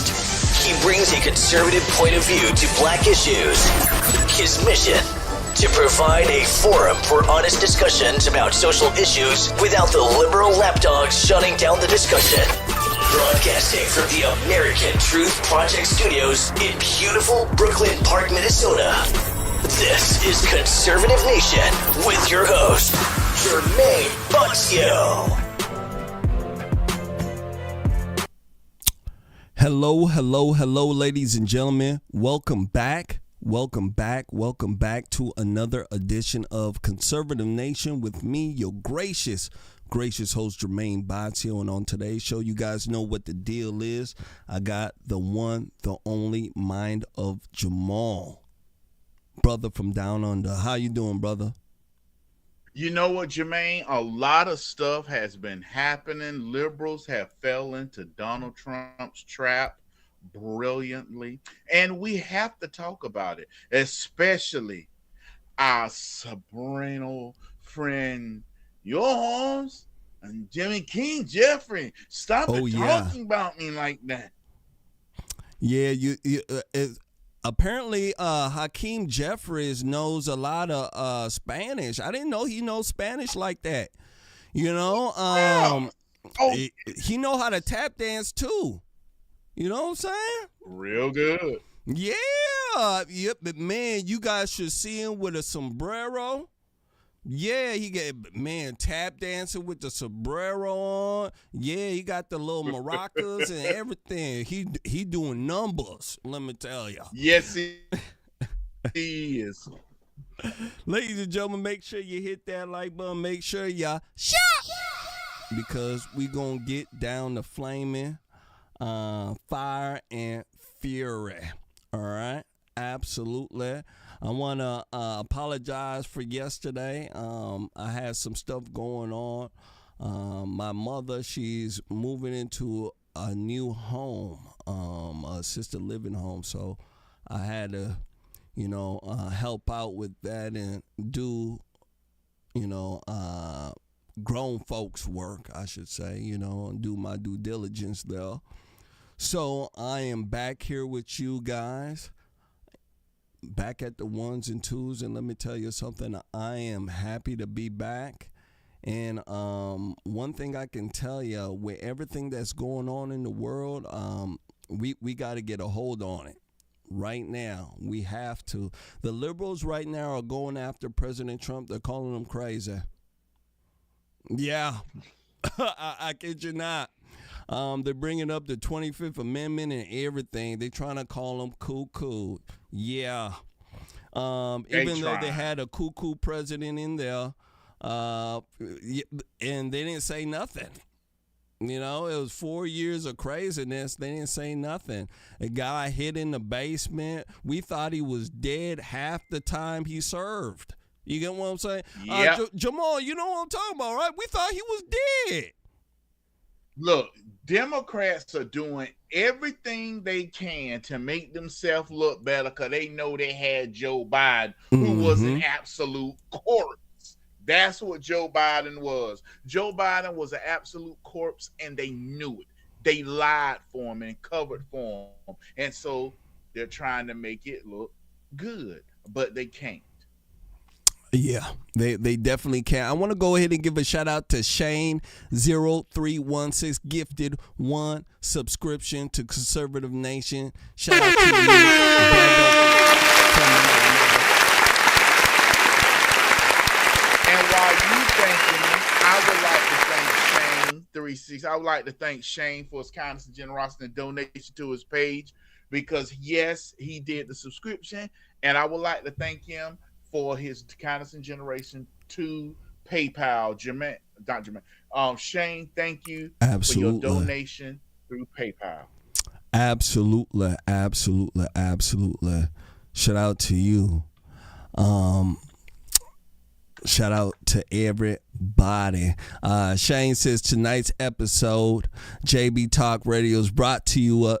host. He brings a conservative point of view to black issues. His mission: to provide a forum for honest discussions about social issues without the liberal lapdogs shutting down the discussion. Broadcasting from the American Truth Project Studios in beautiful Brooklyn Park, Minnesota. This is Conservative Nation with your host, Jermain Botsio. Hello, ladies and gentlemen. Welcome back to another edition of Conservative Nation with me, your gracious host, Jermain Botsio. And on today's show, you guys know what the deal is. I got the one, the only mind of Jamal, brother from down under. How you doing, brother? You know what, Jermain? A lot of stuff has been happening. Liberals have fell into Donald Trump's trap brilliantly, and we have to talk about it, especially our sobrino friend, your homes, and Jimmy King Jeffrey. Stop talking about me like that. Yeah, apparently, Hakeem Jeffries knows a lot of Spanish. I didn't know he knows Spanish like that. You know, he know how to tap dance too. You know what I'm saying? Real good. Yeah. Yep. But man, you guys should see him with a sombrero. Yeah, he got, tap dancing with the sombrero on. Yeah, he got the little maracas and everything. He doing numbers, let me tell you. Yes, he is. Ladies and gentlemen, make sure you hit that like button. Make sure y'all shut, because we gonna get down to flaming fire and fury. All right? Absolutely. I want to apologize for yesterday. I had some stuff going on. My mother, she's moving into a new home, a assisted living home. So I had to, help out with that and do, grown folks work, I should say, and do my due diligence there. So I am back here with you guys, back at the ones and twos, and let me tell you something. I am happy to be back. And one thing I can tell you, with everything that's going on in the world, we got to get a hold on it right now. We have to. The liberals right now are going after President Trump. They're calling him crazy. Yeah, I kid you not. They're bringing up the 25th Amendment and everything. They're trying to call him cuckoo. Yeah. Even though they had a cuckoo president in there, and they didn't say nothing. It was 4 years of craziness. They didn't say nothing. A guy hid in the basement. We thought he was dead half the time he served. You get what I'm saying? Yeah. Jamal, you know what I'm talking about, right? We thought he was dead. Look, Democrats are doing everything they can to make themselves look better because they know they had Joe Biden, who was an absolute corpse. That's what Joe Biden was. Joe Biden was an absolute corpse, and they knew it. They lied for him and covered for him. And so they're trying to make it look good, but they can't. Yeah, they definitely can. I want to go ahead and give a shout out to Shane0316, gifted 1 subscription to Conservative Nation. Shout out to you, brother. And while you thanking me, I would like to thank Shane36. I would like to thank Shane for his kindness and generosity and donation to his page, because yes, he did the subscription, and I would like to thank him for his kindness and generation to PayPal. Shane, thank you for your donation through PayPal. Absolutely. Shout out to you. Shout out to everybody. Shane says tonight's episode, JB Talk Radio, is brought to you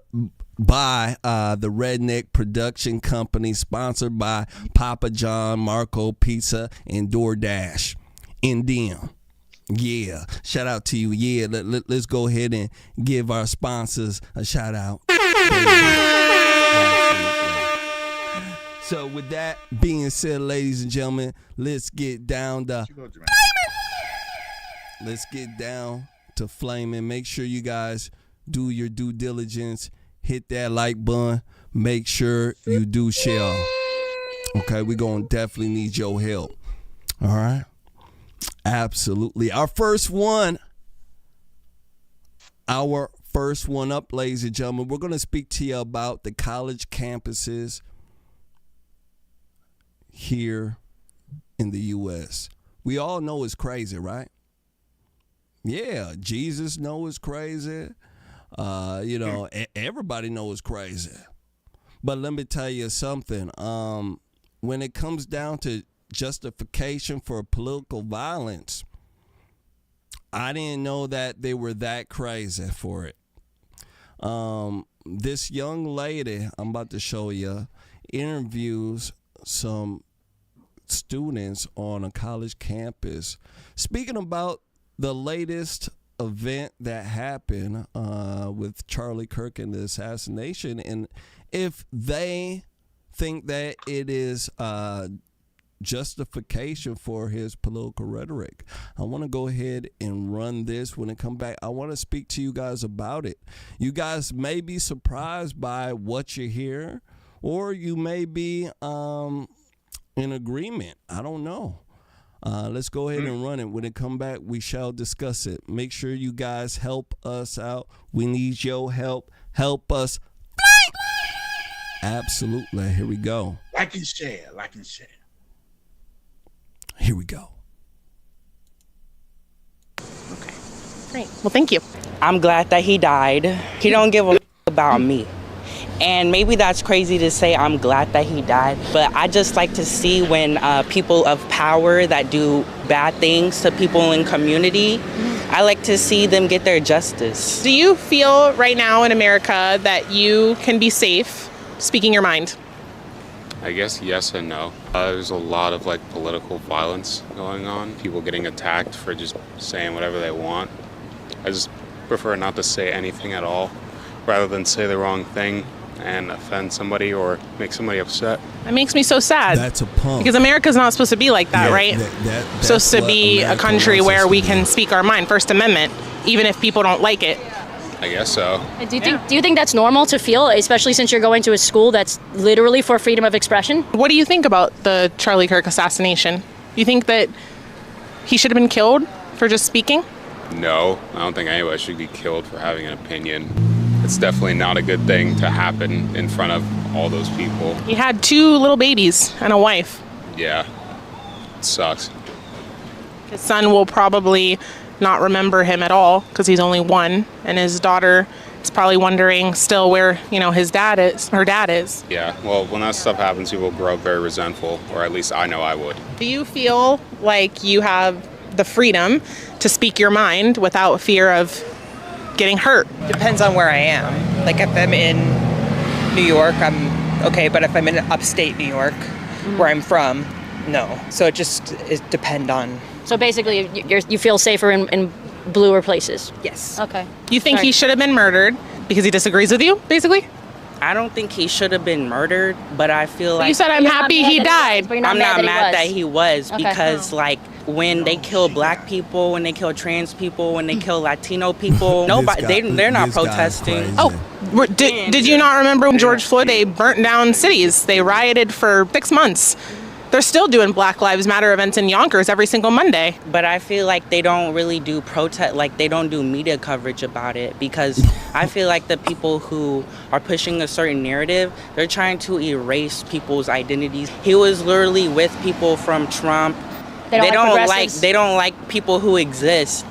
by the Redneck Production Company, sponsored by Papa John, Marco Pizza, and DoorDash. And them. Shout out to you. Let's go ahead and give our sponsors a shout out. So with that being said, ladies and gentlemen, let's get down to flaming. Let's get down to flaming. Make sure you guys do your due diligence. Hit that like button. Make sure you do share. Okay, we're going to definitely need your help. All right? Absolutely. Our first one up, ladies and gentlemen, we're going to speak to you about the college campuses here in the U.S. We all know it's crazy, right? Yeah, Jesus knows it's crazy. Everybody knows it's crazy. But let me tell you something. When it comes down to justification for political violence, I didn't know that they were that crazy for it. This young lady I'm about to show you interviews some students on a college campus speaking about the latest event that happened with Charlie Kirk and the assassination, and if they think that it is justification for his political rhetoric. I want to go ahead and run this. When it come back, I want to speak to you guys about it. You guys may be surprised by what you hear, or you may be in agreement. I don't know. Let's go ahead and run it. When it come back, we shall discuss it. Make sure you guys help us out. We need your help. Help us. Absolutely. Here we go. Like and share. Here we go. Okay. Great. Well, thank you. I'm glad that he died. He don't give a about me. And maybe that's crazy to say I'm glad that he died, but I just like to see when people of power that do bad things to people in community, I like to see them get their justice. Do you feel right now in America that you can be safe speaking your mind? I guess yes and no. There's a lot of political violence going on. People getting attacked for just saying whatever they want. I just prefer not to say anything at all, rather than say the wrong thing and offend somebody or make somebody upset. It makes me so sad. That's a punk. Because America's not supposed to be like that, right? That's supposed to be America a country where we wants us to can be. speak our mind, First Amendment, even if people don't like it. I guess so. Do you think that's normal to feel, especially since you're going to a school that's literally for freedom of expression? What do you think about the Charlie Kirk assassination? You think that he should have been killed for just speaking? No, I don't think anybody should be killed for having an opinion. It's definitely not a good thing to happen in front of all those people. He had 2 little babies and a wife. Yeah, it sucks. His son will probably not remember him at all because he's only 1, and his daughter is probably wondering still where her dad is. Yeah, well, when that stuff happens, people grow up very resentful, or at least I know I would. Do you feel like you have the freedom to speak your mind without fear of getting hurt? Depends on where I am. Like if I'm in New York, I'm okay, but if I'm in upstate New York, where I'm from, no. So it depends on. So basically, you feel safer in bluer places? Yes. Okay. You think Sorry. he should have been murdered because he disagrees with you, basically? I don't think he should have been murdered, but I feel like You said I'm You're not happy mad he that died. but you're not I'm mad not that mad that he was Okay. because when they kill black people, when they kill trans people, when they kill Latino people, nobody they're not This guy's protesting. crazy. Oh, did you not remember when George Floyd, they burnt down cities? They rioted for 6 months. They're still doing Black Lives Matter events in Yonkers every single Monday. But I feel like they don't really do protest, they don't do media coverage about it, because I feel like the people who are pushing a certain narrative, they're trying to erase people's identities. He was literally with people from Trump. They don't like people who exist.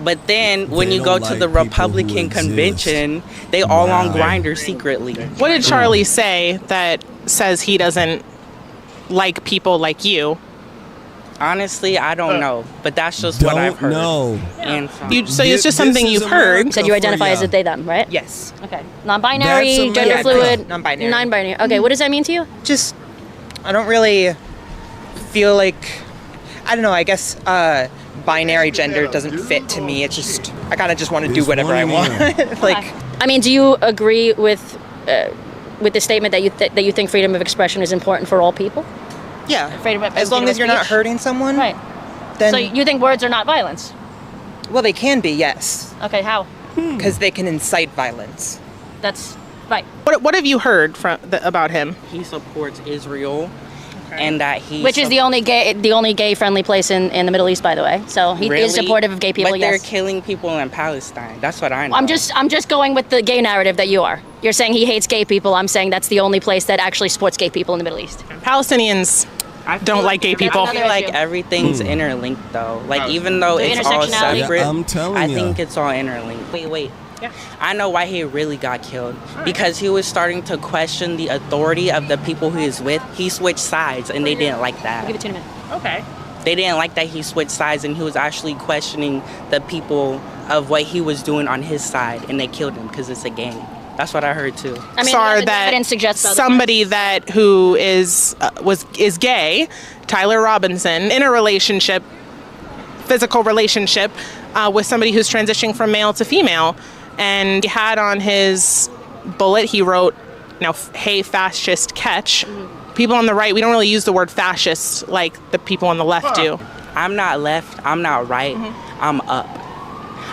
But then when They you go don't to like the people who Republican exist. convention, they all on Wow. Grindr secretly. What did Charlie say that says he doesn't like people like you? Honestly, I don't know, but that's just what I've heard. No. And So it's just something This is you've heard. You said you identify as a a they, them, right? Yes. Okay. Non-binary, That's gender America. fluid? Non-binary. Non-binary. Okay, what does that mean to you? Just, I don't really feel like, I don't know, I guess binary gender doesn't fit to me. It's just, I kind of just want to do It's whatever I one want. year. Like, I mean, do you agree with with the statement that you think freedom of expression is important for all people? Yeah. Freedom of, As long as you're not hurting someone. Right. Then, So you think words are not violence? well, they can be, yes. Okay, how? Because they can incite violence. That's right. What have you heard about him? He supports Israel, and that he Which is the only gay friendly place in the Middle East, by the way. So he is supportive of gay people. But they're yes. killing people in Palestine. That's what I know. I'm just going with the gay narrative that you are. You're saying he hates gay people. I'm saying that's the only place that actually supports gay people in the Middle East. Palestinians don't like gay people. I feel like everything's interlinked, though. Like, even though it's all separate, I'm telling I you. think it's all interlinked. Wait. Yeah. I know why he really got killed. Because he was starting to question the authority of the people he is with. He switched sides, and they didn't like that. I'll give it to you in a minute. Okay. They didn't like that he switched sides, and he was actually questioning the people of what he was doing on his side, and they killed him because it's a gang. That's what I heard too. I mean, Sorry, the that evidence suggests somebody that who is gay, Tyler Robinson, in a relationship, physical relationship, with somebody who's transitioning from male to female, and he had on his bullet, he wrote, "Hey, fascist, catch." People on the right, we don't really use the word fascist like the people on the left do. I'm not left. I'm not right. I'm up.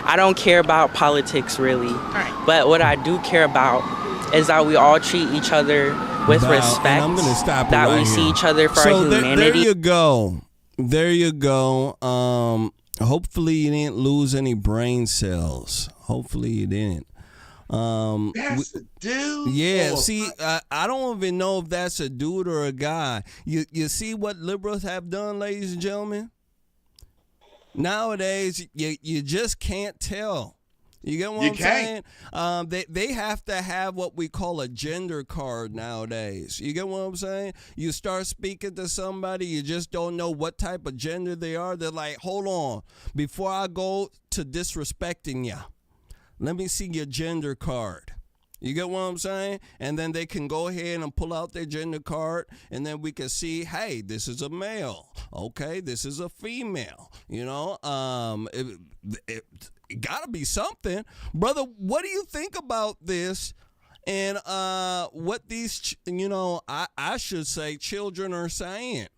I don't care about politics really, but what I do care about is that we all treat each other with respect. And I'm gonna stop that right we see here. each other for So our humanity. There you go. Hopefully you didn't lose any brain cells. Hopefully you didn't. That's a dude. Yeah, see, I don't even know if that's a dude or a guy. You see what liberals have done, ladies and gentlemen? Nowadays, you just can't tell. You get what I'm saying? They have to have what we call a gender card nowadays. You get what I'm saying? You start speaking to somebody, you just don't know what type of gender they are. They're like, hold on, before I go to disrespecting you, let me see your gender card. You get what I'm saying? And then they can go ahead and pull out their gender card, and then we can see, hey, this is a male. Okay, this is a female. You know, it gotta be something. Brother, what do you think about this? And what these, I should say children are saying.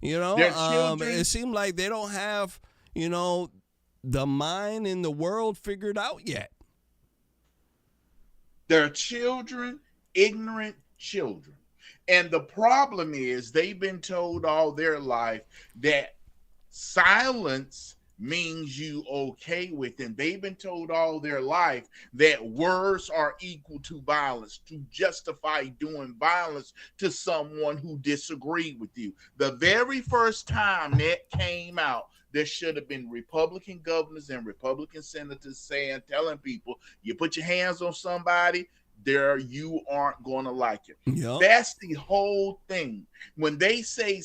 It seems like they don't have, the mind in the world figured out yet. They're children, ignorant children. And the problem is they've been told all their life that silence means you okay with them. They've been told all their life that words are equal to violence, to justify doing violence to someone who disagreed with you. The very first time that came out, there should have been Republican governors and Republican senators telling people, you put your hands on somebody, you aren't going to like it. Yep. That's the whole thing. When they say,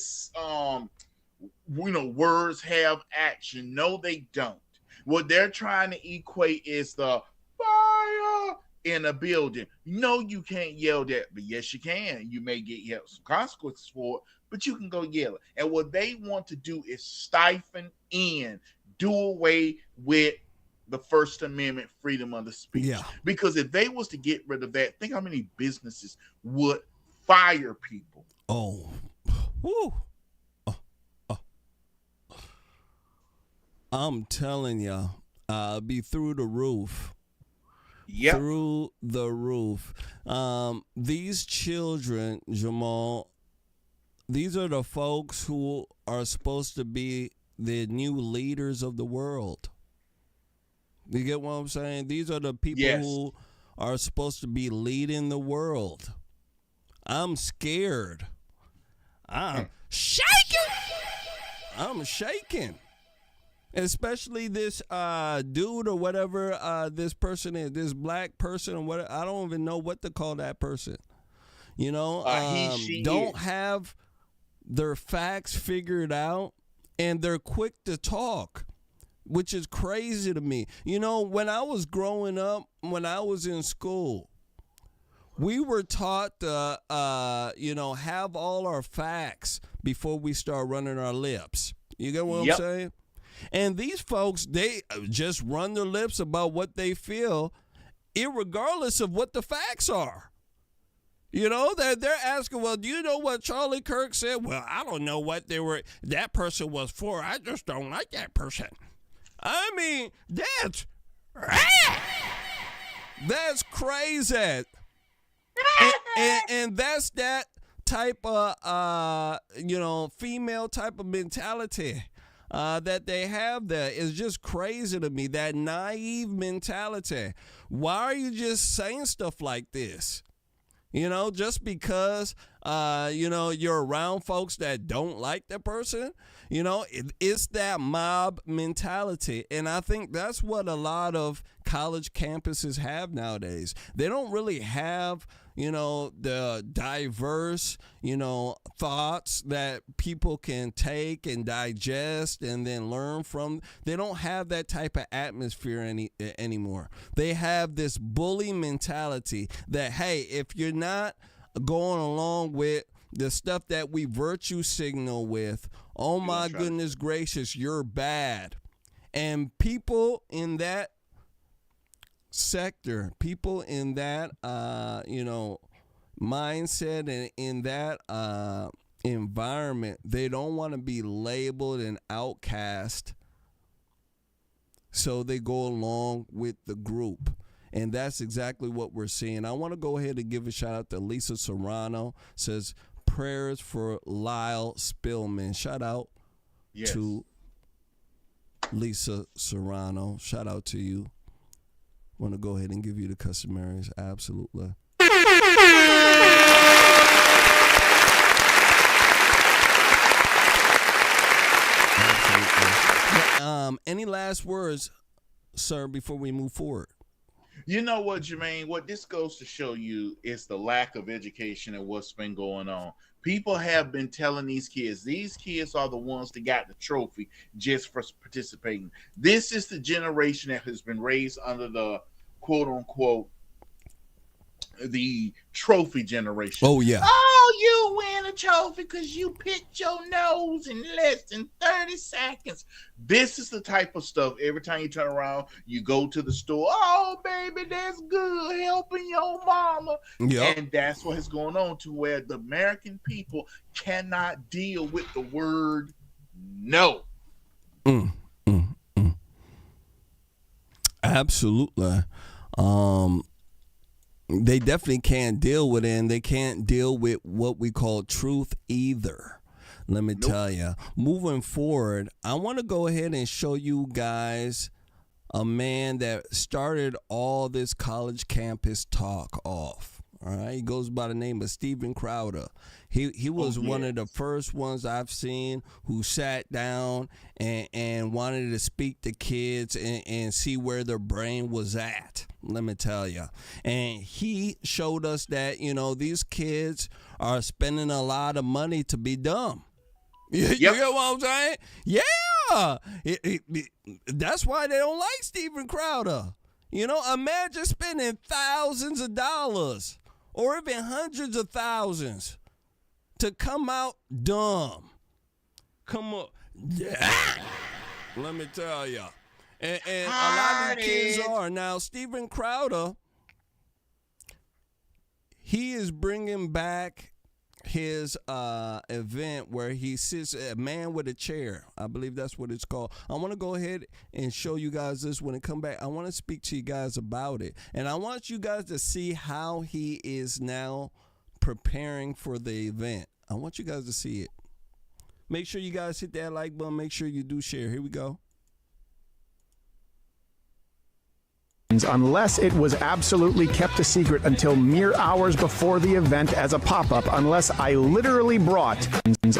words have action, no, they don't. What they're trying to equate is the fire in a building. No, you can't yell that, but yes, you can. You may get some consequences for it, but you can go yell it. And what they want to do is stifle do away with the First Amendment, freedom of the speech. Yeah. Because if they was to get rid of that, think how many businesses would fire people. Oh. Woo. I'm telling you, be through the roof. Yep. Through the roof. These children, Jamal, these are the folks who are supposed to be the new leaders of the world. You get what I'm saying? These are the people who are supposed to be leading the world. I'm scared. I'm shaking. Especially this dude or whatever this person is, this black person or whatever. I don't even know what to call that person. Don't have their facts figured out, and they're quick to talk, which is crazy to me. When I was growing up, when I was in school, we were taught to, have all our facts before we start running our lips. You get what I'm saying? And these folks, they just run their lips about what they feel, irregardless of what the facts are. You know, they're asking, well, do you know what Charlie Kirk said? Well, I don't know what that person was for. I just don't like that person. I mean, that's crazy. And that's that type of, female type of mentality that they have there is just crazy to me, that naive mentality. Why are you just saying stuff like this? Just because, you're around folks that don't like the person, it's that mob mentality. And I think that's what a lot of college campuses have nowadays. They don't really have, the diverse, thoughts that people can take and digest and then learn from. They don't have that type of atmosphere anymore. They have this bully mentality that, hey, if you're not going along with the stuff that we virtue signal with, oh my goodness gracious, you're bad. And people in that sector, people in that, mindset and in that environment, they don't want to be labeled an outcast, so they go along with the group. And that's exactly what we're seeing. I want to go ahead and give a shout out to Lisa Serrano. Says prayers for Lyle Spillman. Shout out to Lisa Serrano. Shout out to you. Want to go ahead and give you the customaries. Absolutely. Any last words, sir, before we move forward? You know what, Jermaine? What this goes to show you is the lack of education and what's been going on. People have been telling these kids are the ones that got the trophy just for participating. This is the generation that has been raised under the quote unquote the trophy generation. Oh yeah. Oh, you win a trophy because you picked your nose in less than 30 seconds. This is the type of stuff. Every time you turn around, you go to the store. Oh, baby, that's good. Helping your mama. Yep. And that's what is going on, to where the American people cannot deal with the word no. Absolutely. They definitely can't deal with it, and they can't deal with what we call truth either. Let me tell you. Moving forward, I want to go ahead and show you guys a man that started all this college campus talk off. All right, he goes by the name of Steven Crowder. He was one of the first ones I've seen who sat down and wanted to speak to kids and see where their brain was at. Let me tell you. And he showed us that, these kids are spending a lot of money to be dumb. You get what I'm saying? Yeah. That's why they don't like Steven Crowder. Imagine spending thousands of dollars or even hundreds of thousands to come out dumb. Come on. Yeah. Let me tell you. And a lot of the kids are. Now, Steven Crowder, he is bringing back his event where he sits a man with a chair. I believe that's what it's called. I want to go ahead and show you guys this when it come back. I want to speak to you guys about it. And I want you guys to see how he is now preparing for the event. I want you guys to see it. Make sure you guys hit that like button. Make sure you do share. Here we go. Unless it was absolutely kept a secret until mere hours before the event as a pop-up, unless I literally brought,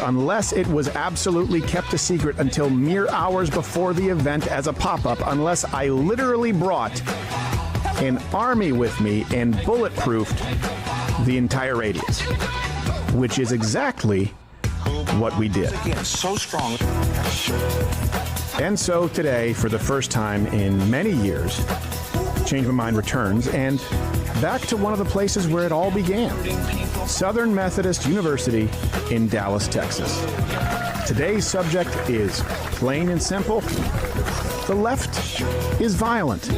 unless it was absolutely kept a secret until mere hours before the event as a pop-up, unless I literally brought an army with me and bulletproofed the entire radius, which is exactly what we did. So strong. And so today, for the first time in many years, Change My Mind returns, and back to one of the places where it all began, Southern Methodist University in Dallas, Texas. Today's subject is plain and simple. The left is violent.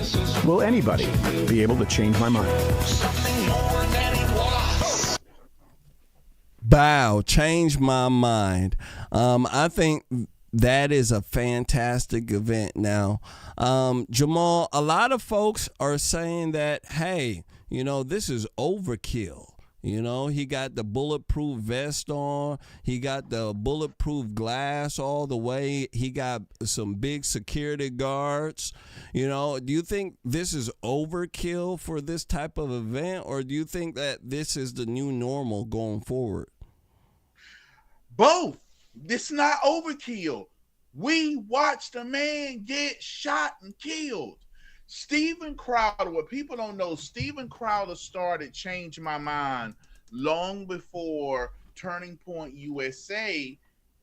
Will anybody be able to change my mind? Bow, change my mind. I think that is a fantastic event. Now, Jamal, a lot of folks are saying that, hey, this is overkill. He got the bulletproof vest on. He got the bulletproof glass all the way. He got some big security guards. Do you think this is overkill for this type of event, or do you think that this is the new normal going forward? Both. This not overkill. We watched a man get shot and killed. Steven Crowder, what people don't know, Steven Crowder started Change My Mind long before Turning Point USA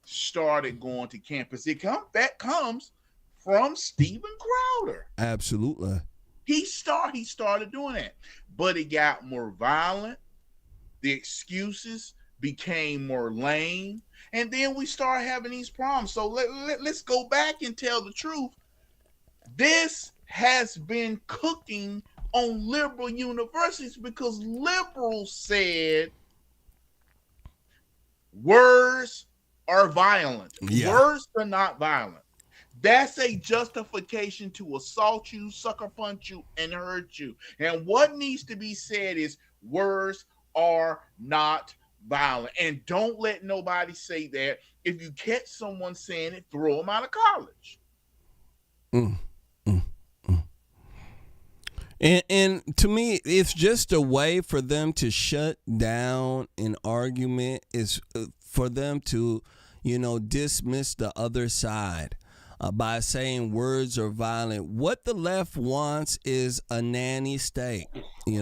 started going to campus. That comes from Steven Crowder. Absolutely. He started doing that. But it got more violent. The excuses became more lame. And then we start having these problems. So let's go back and tell the truth. This has been cooking on liberal universities because liberals said words are violent. Yeah. Words are not violent. That's a justification to assault you, sucker punch you, and hurt you. And what needs to be said is words are not violent. And don't let nobody say that. If you catch someone saying it, throw them out of college. And to me, it's just a way for them to shut down an argument, is for them to, dismiss the other side by saying words are violent. What the left wants is a nanny state. They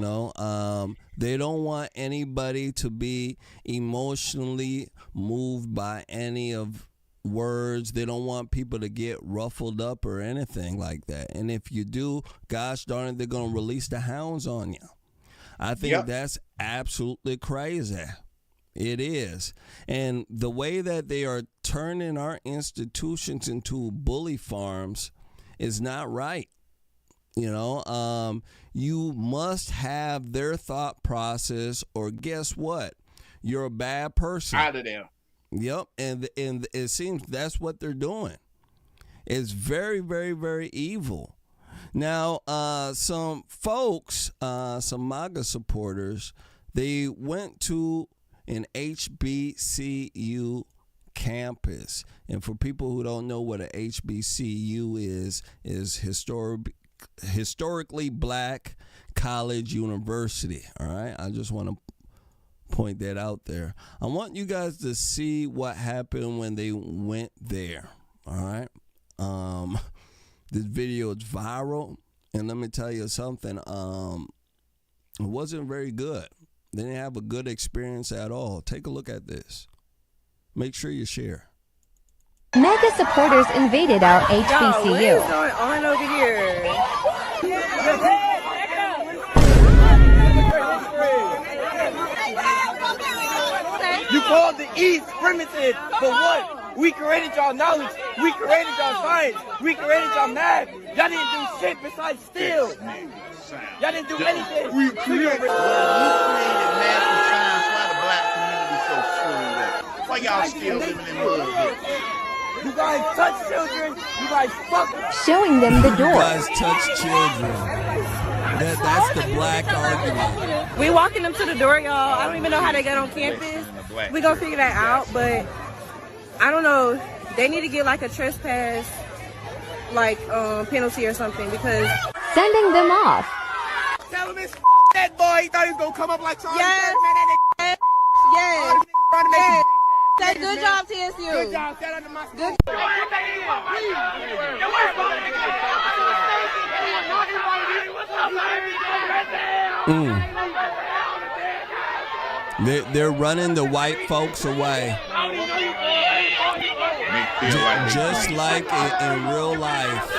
don't want anybody to be emotionally moved by any of words. They don't want people to get ruffled up or anything like that. And if you do, gosh darn it, they're going to release the hounds on you. I think that's absolutely crazy. It is. And the way that they are turning our institutions into bully farms is not right. You must have their thought process, or guess what? You're a bad person. Out of there. Yep, and it seems that's what they're doing. It's very, very, very evil. Now, some folks, some MAGA supporters, they went to an HBCU campus. And for people who don't know what a HBCU is historically black college university. All right, I just want to point that out there. I want you guys to see what happened when they went there. All right. This video is viral, and let me tell you something. It wasn't very good. They didn't have a good experience at all. Take a look at this. Make sure you share. Mega supporters invaded our HBCU. What is going on over here? You called the East primitive for what? We created y'all knowledge. We created y'all science. We created y'all math. Y'all didn't do shit besides steal. Y'all didn't do anything. We created math and science. Why the black community so screwed up? Why y'all still living in hood? You guys touch children. You guys fuck. Showing them the door. You guys touch children. That's the black argument. We walking them to the door, y'all. I don't even know how they got on campus. We gonna figure that out, but I don't know. They need to get like a trespass, penalty or something, because sending them off. Tell him it's that boy. He thought he was gonna come up like Charlie. Yes. Yes. Yes. Say good job, TSU. Good job. Shout out to my good. They're running the white folks away. Just like in real life.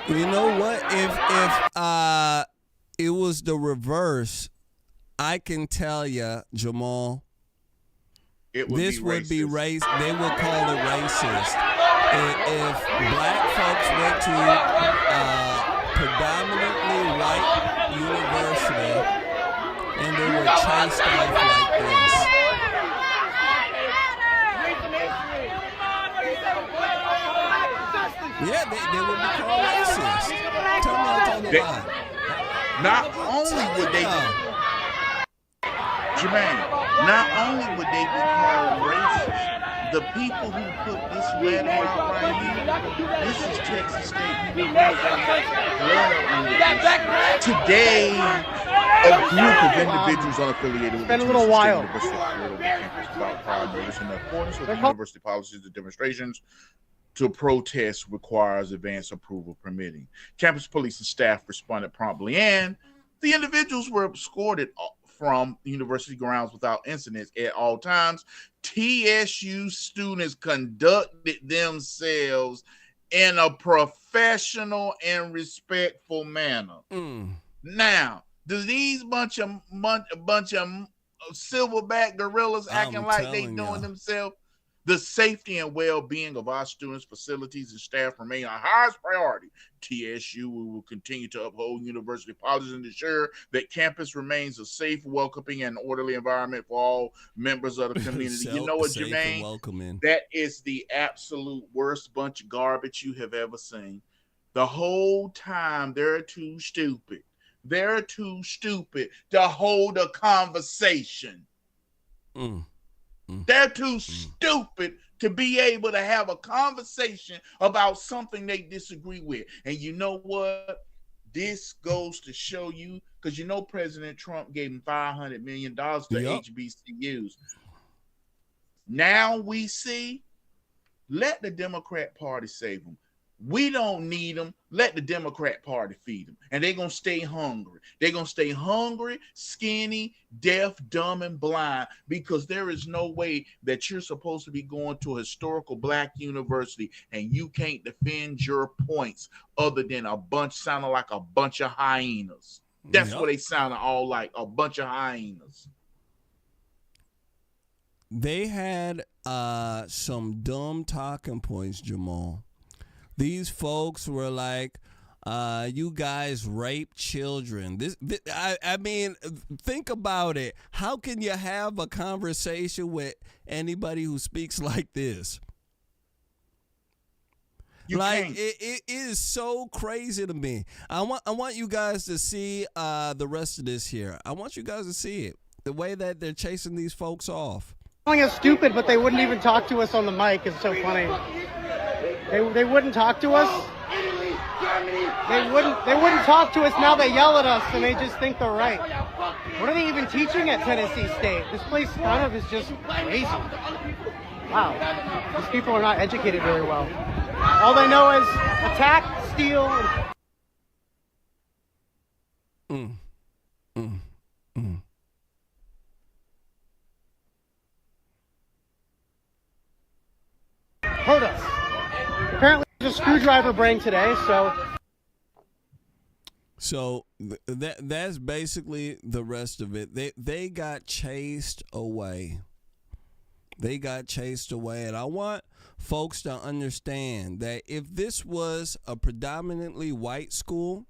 You know what? If it was the reverse, I can tell you, Jamal, this would be race. They would call it racist. If black folks went to predominantly white university and they were chased off like this. Yeah, they would be called racist. Tell me why. Not only would they, Jermain, not only would they be called racist, the people who put this letter out right here, this is Texas State University. Today, a group of individuals unaffiliated with the Texas State University of Florida campus without prior notice in accordance with the university policies and demonstrations to protest requires advance approval permitting. Campus police and staff responded promptly, and the individuals were escorted from university grounds without incidents at all times. TSU students conducted themselves in a professional and respectful manner. Now, do these bunch of silverback gorillas acting like they doing themselves? The safety and well-being of our students, facilities, and staff remain our highest priority. TSU will continue to uphold university policies and ensure that campus remains a safe, welcoming, and orderly environment for all members of the community. You know what, Jermain? That is the absolute worst bunch of garbage you have ever seen. The whole time, they're too stupid. They're too stupid to hold a conversation. They're too stupid to be able to have a conversation about something they disagree with. And you know what? This goes to show you, because you know President Trump gave him $500 million to HBCUs. Now we see, let the Democrat Party save them. We don't need them. Let the Democrat Party feed them. And they're going to stay hungry. They're going to stay hungry, skinny, deaf, dumb, and blind, because there is no way that you're supposed to be going to a historical black university and you can't defend your points other than sounding like a bunch of hyenas. That's what they sounded all like, a bunch of hyenas. They had some dumb talking points, Jamal. These folks were like, you guys rape children. I mean, think about it. How can you have a conversation with anybody who speaks like this? It is so crazy to me. I want you guys to see the rest of this here. I want you guys to see it. The way that they're chasing these folks off. Calling us stupid, but they wouldn't even talk to us on the mic. Is so funny. They wouldn't talk to us. They wouldn't talk to us. Now they yell at us and they just think they're right. What are they even teaching at Tennessee State? This place kind of is just crazy. Wow. These people are not educated very well. All they know is attack, steal. Hurt us. Apparently there's a screwdriver brain today, So that's basically the rest of it. They got chased away. And I want folks to understand that if this was a predominantly white school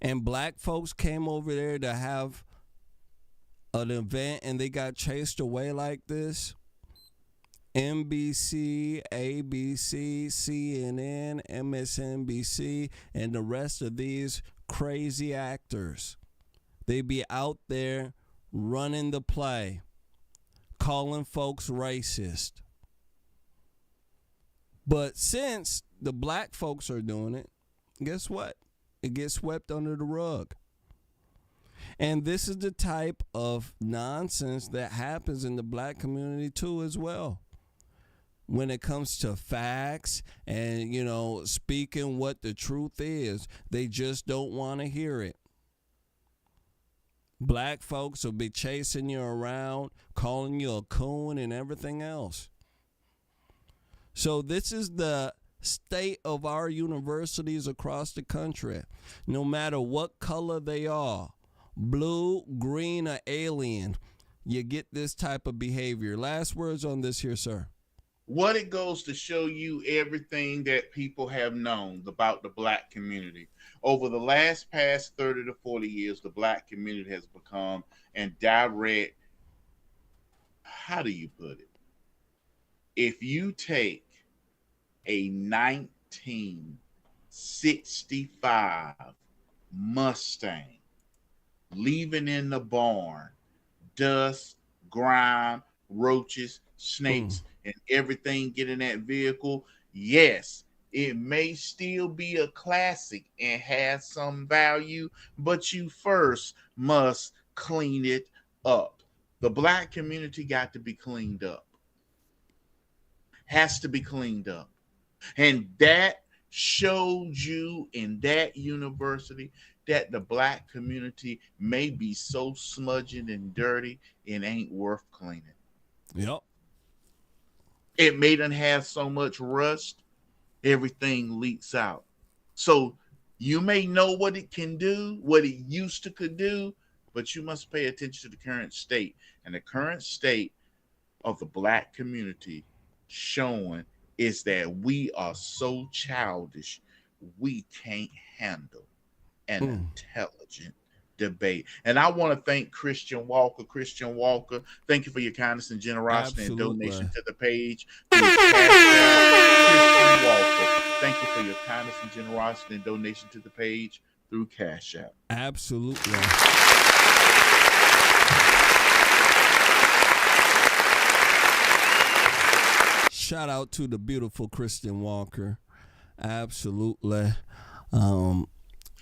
and black folks came over there to have an event and they got chased away like this, NBC, ABC, CNN, MSNBC, and the rest of these crazy actors, they be out there running the play, calling folks racist. But since the black folks are doing it, guess what? It gets swept under the rug. And this is the type of nonsense that happens in the black community too as well. When it comes to facts and, speaking what the truth is, they just don't want to hear it. Black folks will be chasing you around, calling you a coon and everything else. So this is the state of our universities across the country, no matter what color they are, blue, green, or alien, you get this type of behavior. Last words on this here, sir. What it goes to show you everything that people have known about the black community. Over the past 30 to 40 years, the black community has become an direct, how do you put it? If you take a 1965 Mustang, leaving in the barn, dust, grime, roaches, snakes, and everything get in that vehicle, yes, it may still be a classic and has some value, but you first must clean it up. The black community got to be cleaned up. Has to be cleaned up. And that showed you in that university that the black community may be so smudging and dirty, it ain't worth cleaning. Yep. It may not have so much rust, everything leaks out. So you may know what it can do, what it used to could do, but you must pay attention to the current state. And the current state of the black community showing is that we are so childish, we can't handle an intelligent debate. And I want to thank Christian Walker. Christian Walker, thank you for your kindness and generosity and donation to the page. Christian Walker, thank you for your kindness and generosity and donation to the page through Cash App. Absolutely. Shout out to the beautiful Christian Walker. Absolutely.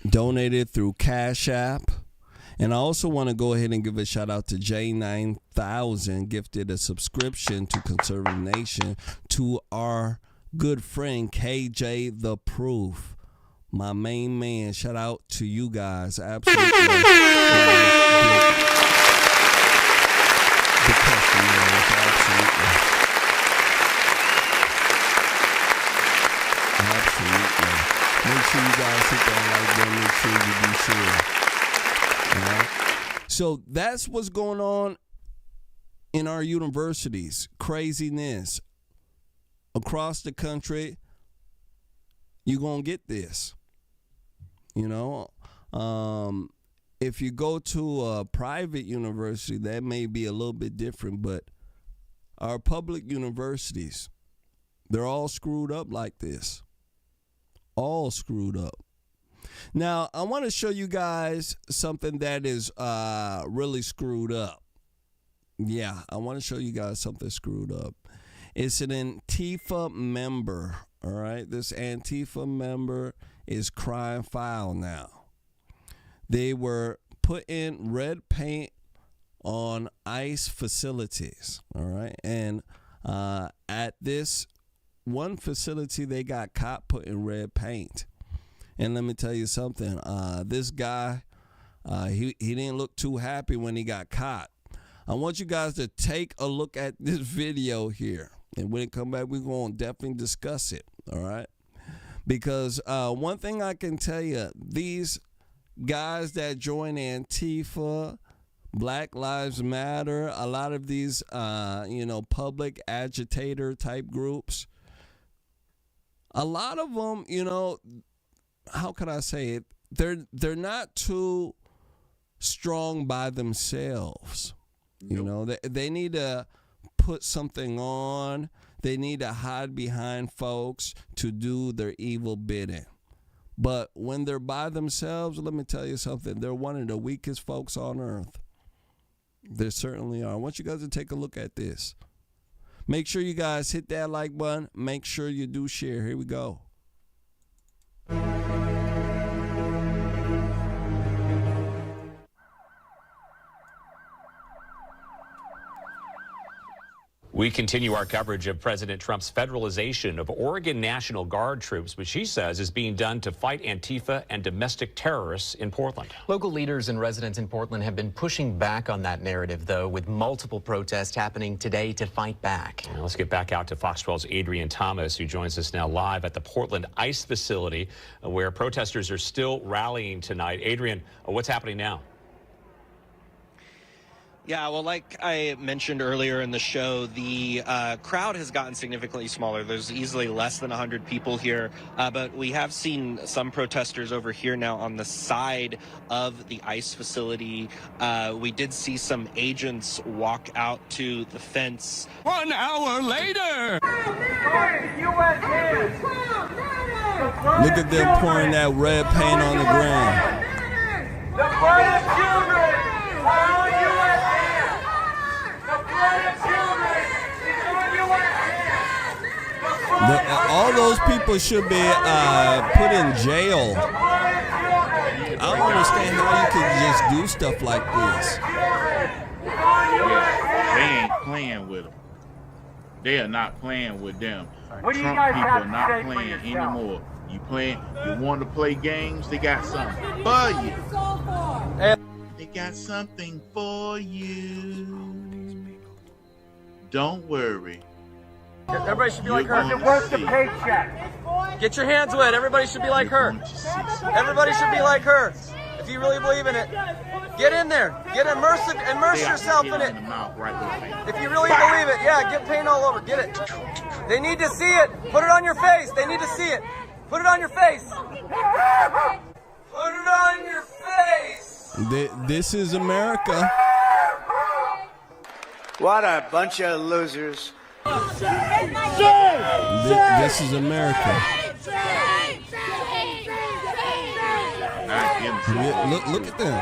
Donated through Cash App. And I also want to go ahead and give a shout out to J9000, gifted a subscription to Conservative Nation, to our good friend KJ The Proof, my main man. Shout out to you guys. Absolutely. The customers, absolutely. Absolutely. Make sure you guys hit that like button. Make sure you be sure. Right. So that's what's going on in our universities. Craziness across the country. You're gonna get this. You know, if you go to a private university, that may be a little bit different. But our public universities, they're all screwed up like this. All screwed up. Now, I want to show you guys something that is really screwed up. Yeah, I want to show you guys something screwed up. It's an Antifa member, all right? This Antifa member is crying foul now. They were putting red paint on ICE facilities, all right? And at this one facility, they got caught putting red paint. And let me tell you something. This guy, he didn't look too happy when he got caught. I want you guys to take a look at this video here. And when it come back, we're going to definitely discuss it, all right? Because one thing I can tell you, these guys that join Antifa, Black Lives Matter, a lot of these, public agitator type groups, a lot of them, how can I say it? They're not too strong by themselves. Nope. They need to put something on. They need to hide behind folks to do their evil bidding. But when they're by themselves, let me tell you something. They're one of the weakest folks on earth. They certainly are. I want you guys to take a look at this. Make sure you guys hit that like button. Make sure you do share. Here we go. We continue our coverage of President Trump's federalization of Oregon National Guard troops, which he says is being done to fight Antifa and domestic terrorists in Portland. Local leaders and residents in Portland have been pushing back on that narrative, though, with multiple protests happening today to fight back. Now let's get back out to Fox 12's Adrian Thomas, who joins us now live at the Portland ICE facility, where protesters are still rallying tonight. Adrian, what's happening now? Yeah, well, like I mentioned earlier in the show, the crowd has gotten significantly smaller. There's easily less than 100 people here, but we have seen some protesters over here now on the side of the ICE facility. We did see some agents walk out to the fence. 1 hour later! Look at them pouring that red paint on the ground. The blood of children on U.S. hands! The blood of children is on U.S. hands! All those people should be put in jail. I don't understand how you can just do stuff like this. Yeah, they ain't playing with them. They are not playing with them. What do you Trump guys people have are to not say for playing yourself? anymore. You want to play games? They got something for you. They got something for you. Don't worry. Everybody should be like her. It worth the paycheck. Get your hands wet. Everybody should be like her. Everybody should be like her. If you really believe in it, get in there. Immerse yourself in it. If you really believe it, yeah, get paint all over. Get it. They need to see it. Put it on your face. They need to see it. Put it on your face. Put it on your face. This is America. What a bunch of losers. This is America. Look at them.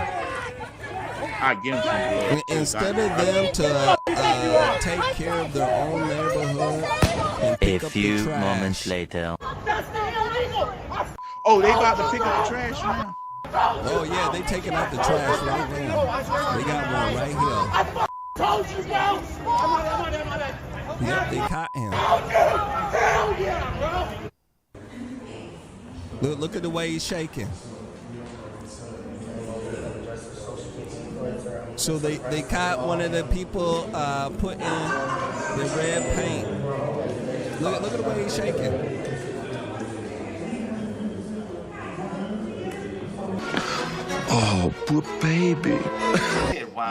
I give them some blood. Instead of them to take care of their own neighborhood and pick up the trash. Moments later. Oh, they about to pick up the trash now. Oh yeah, they taking out the trash right now. They got one right here. Told you so. Yep, they caught him. Look at the way he's shaking. So they caught one of the people putting the red paint. Look at the way he's shaking. Oh, poor baby.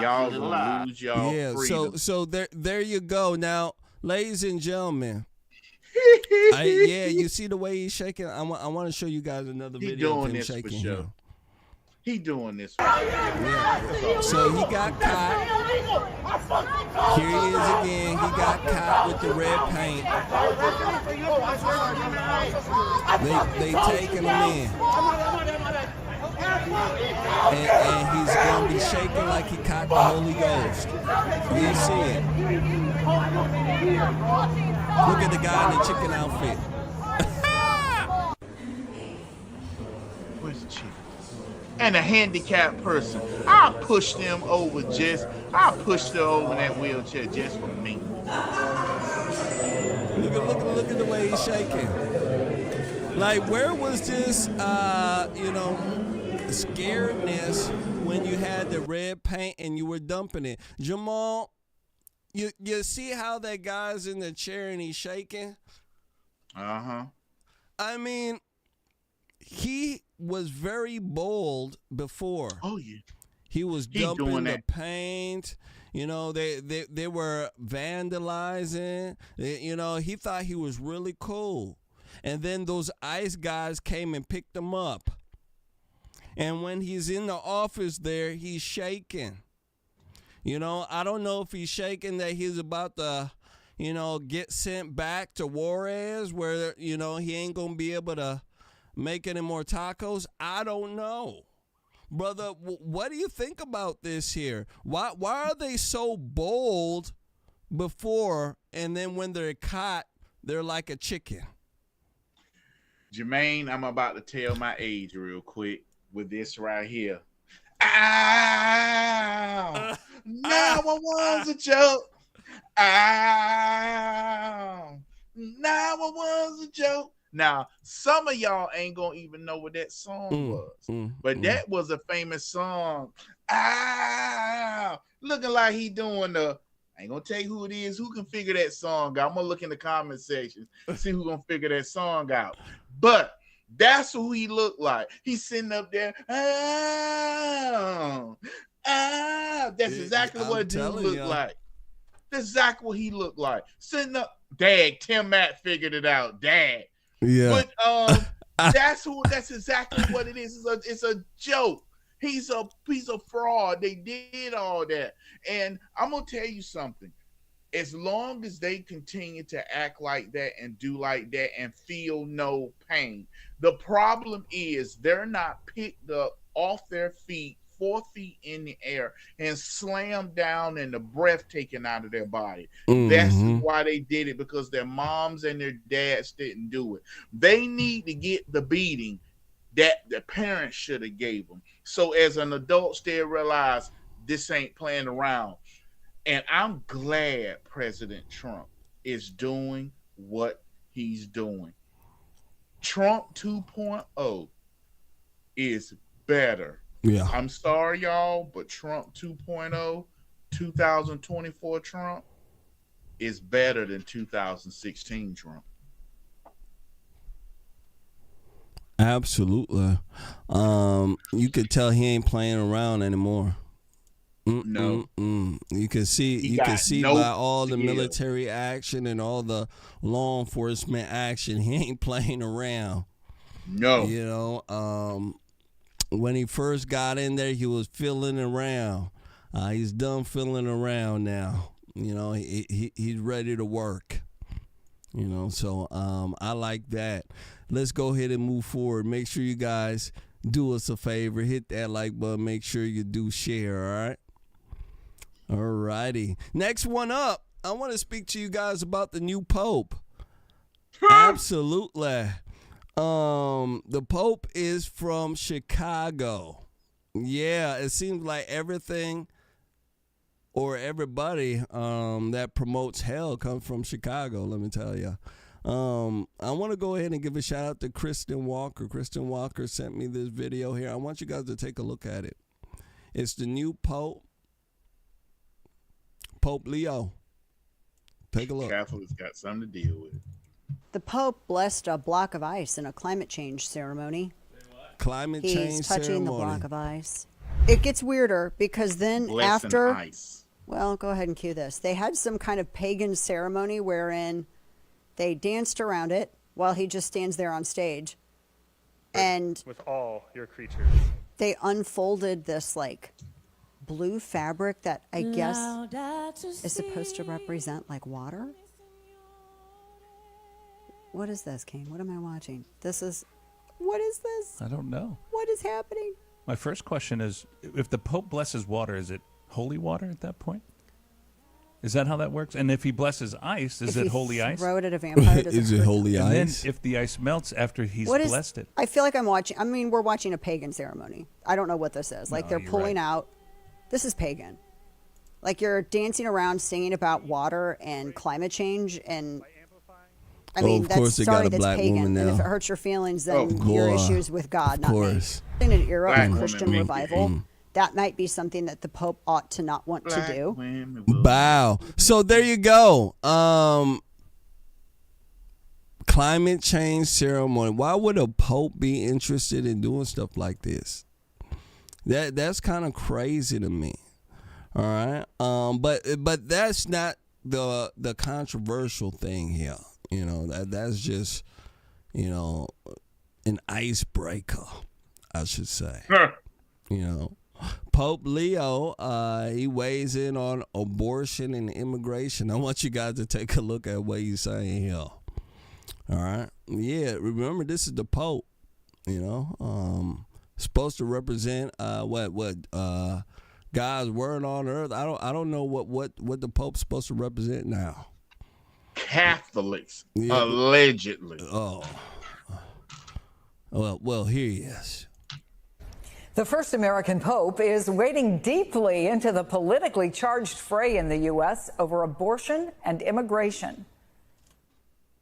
Y'all gonna lose y'all freedom. So there you go. Now, ladies and gentlemen, you see the way he's shaking. I want to show you guys another video of him shaking. For sure. He doing this. Yeah. So he got caught. Here he is again. He got caught with the red paint. They taking him in. And he's going to be shaking like he caught the Holy Ghost. You see it. Look at the guy in the chicken outfit. Where's the chicken? And a handicapped person. I'll push them over in that wheelchair just for me. Look at the way he's shaking. Like, where was this, scaredness when you had the red paint and you were dumping it? Jamal, you see how that guy's in the chair and he's shaking? Uh-huh. I mean, he was very bold before. Oh yeah. He was dumping the paint. You know, they were vandalizing. He thought he was really cool. And then those ICE guys came and picked him up. And when he's in the office there, he's shaking. I don't know if he's shaking that he's about to, get sent back to Juarez where, he ain't going to be able to make any more tacos. I don't know. Brother, what do you think about this here? Why are they so bold before, and then when they're caught, they're like a chicken? Jermain, I'm about to tell my age real quick with this right here. Ow! 911's a joke. Now it was a joke. Now, some of y'all ain't gonna even know what that song was, but that was a famous song. Looking like he doing the. I ain't gonna tell you who it is. Who can figure that song out? I'm gonna look in the comment section, see who gonna figure that song out. But that's who he looked like. He's sitting up there. That's exactly what a dude looked like. That's exactly what he looked like. Sitting up. Dad, Tim Matt figured it out. Dad. Yeah. But that's exactly what it is. It's a joke. He's a fraud. They did all that. And I'm gonna tell you something. As long as they continue to act like that and do like that and feel no pain, the problem is they're not picked up off their feet, 4 feet in the air, and slammed down and the breath taken out of their body. That's why they did it, because their moms and their dads didn't do it. They need to get the beating that the parents should have gave them. So as an adult, they realize this ain't playing around. And I'm glad President Trump is doing what he's doing. Trump 2.0 is better. Yeah. I'm sorry, y'all, but Trump 2.0, 2024 Trump is better than 2016 Trump. Absolutely. You could tell he ain't playing around anymore. No. You can see by all the military action and all the law enforcement action, he ain't playing around. No. You know, when he first got in there, he was fiddling around. He's done fiddling around now. You know, he's ready to work. You know, so I like that. Let's go ahead and move forward. Make sure you guys do us a favor. Hit that like button. Make sure you do share, all right? All righty. Next one up, I want to speak to you guys about the new Pope. Absolutely. The Pope is from Chicago. Yeah, it seems like everything or everybody that promotes hell comes from Chicago, let me tell you. I want to go ahead and give a shout out to Kristen Walker. Kristen Walker sent me this video here. I want you guys to take a look at it. It's the new Pope, Pope Leo. Take a look. Catholics got something to deal with. The Pope blessed a block of ice in a climate change ceremony. Climate change ceremony. He's touching the block of ice. It gets weirder because then Blessing after... ice. Well, go ahead and cue this. They had some kind of pagan ceremony wherein they danced around it while he just stands there on stage. And with all your creatures. They unfolded this like blue fabric that I guess is supposed to represent like water. What is this, Kane? What am I watching? What is this? I don't know. What is happening? My first question is, if the Pope blesses water, is it holy water at that point? Is that how that works? And if he blesses ice, is it holy ice? Throw it at a vampire, is it holy and ice? Then if the ice melts after he's blessed it. I feel like we're watching a pagan ceremony. I don't know what this is. Like they're pulling out. This is pagan. Like you're dancing around singing about water and climate change and I mean, of course that's, they got a that's black pagan. woman now. And if it hurts your feelings, then your issues with God, not me. In an era Black of Christian women, revival, that might be something that the Pope ought to not want to do. Wow. So there you go. Climate change ceremony. Why would a Pope be interested in doing stuff like this? That's kind of crazy to me. All right. But that's not the controversial thing here. You know, that's just, you know, an icebreaker, I should say. You know, Pope Leo, he weighs in on abortion and immigration. I want you guys to take a look at what he's saying here. All right. Yeah, remember, this is the Pope, you know, supposed to represent God's word on earth. I don't know what the Pope's supposed to represent now. Catholics, allegedly. Oh. Well, here he is. The first American pope is wading deeply into the politically charged fray in the U.S. over abortion and immigration.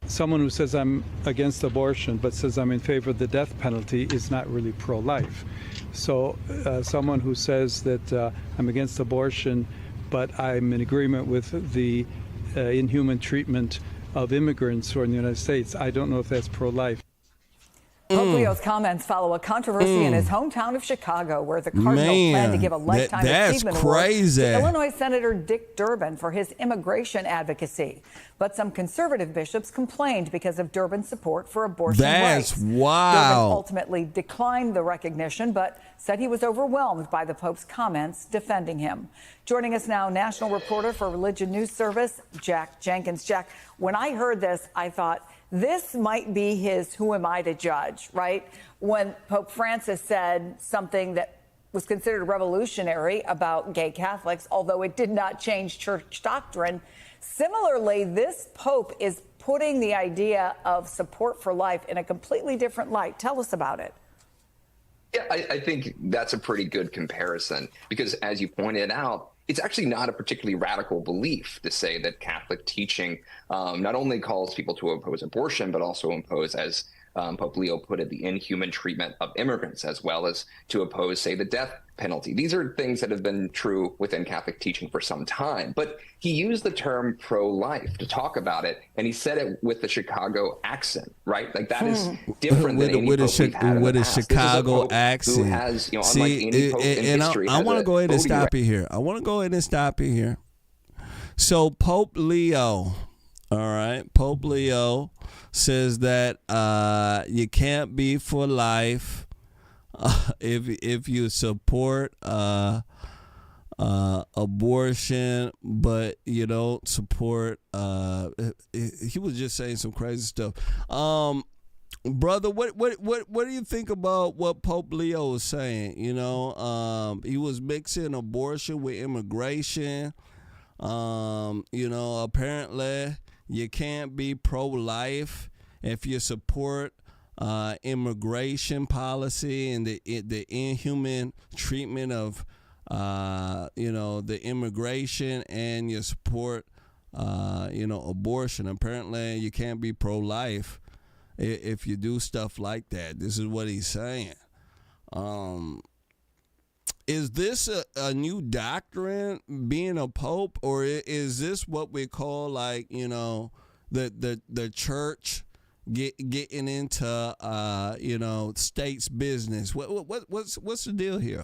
Someone who says I'm against abortion but says I'm in favor of the death penalty is not really pro-life. So someone who says that I'm against abortion but I'm in agreement with the inhuman treatment of immigrants who are in the United States, I don't know if that's pro-life. Pope Leo's comments follow a controversy in his hometown of Chicago, where the cardinal planned to give a lifetime achievement award to Illinois Senator Dick Durbin for his immigration advocacy. But some conservative bishops complained because of Durbin's support for abortion rights. That's wow. Durbin ultimately declined the recognition, but said he was overwhelmed by the Pope's comments defending him. Joining us now, national reporter for Religion News Service, Jack Jenkins. Jack, when I heard this, I thought, this might be his who am I to judge, right? When Pope Francis said something that was considered revolutionary about gay Catholics, although it did not change church doctrine. Similarly, this Pope is putting the idea of support for life in a completely different light. Tell us about it. Yeah, I think that's a pretty good comparison because, as you pointed out, it's actually not a particularly radical belief to say that Catholic teaching not only calls people to oppose abortion, but also impose, as Pope Leo put it, the inhuman treatment of immigrants, as well as to oppose, say, the death penalty. These are things that have been true within Catholic teaching for some time. But he used the term pro-life to talk about it, and he said it with the Chicago accent, right? Like that is different than any pope we've had in the past. Chicago accent. Who has, unlike any pope in history, I want to go ahead and stop right. you here. I want to go ahead and stop you here. So Pope Leo, all right, Pope Leo says that you can't be for life if you support abortion, but you don't support. He was just saying some crazy stuff. Brother, what do you think about what Pope Leo was saying? You know, he was mixing abortion with immigration. You know, apparently you can't be pro-life if you support immigration policy and the inhuman treatment of the immigration, and you support abortion. Apparently you can't be pro-life if you do stuff like that. This is what he's saying. Is this a new doctrine, being a pope, or is this what we call, like, the church getting into state's business? What's the deal here?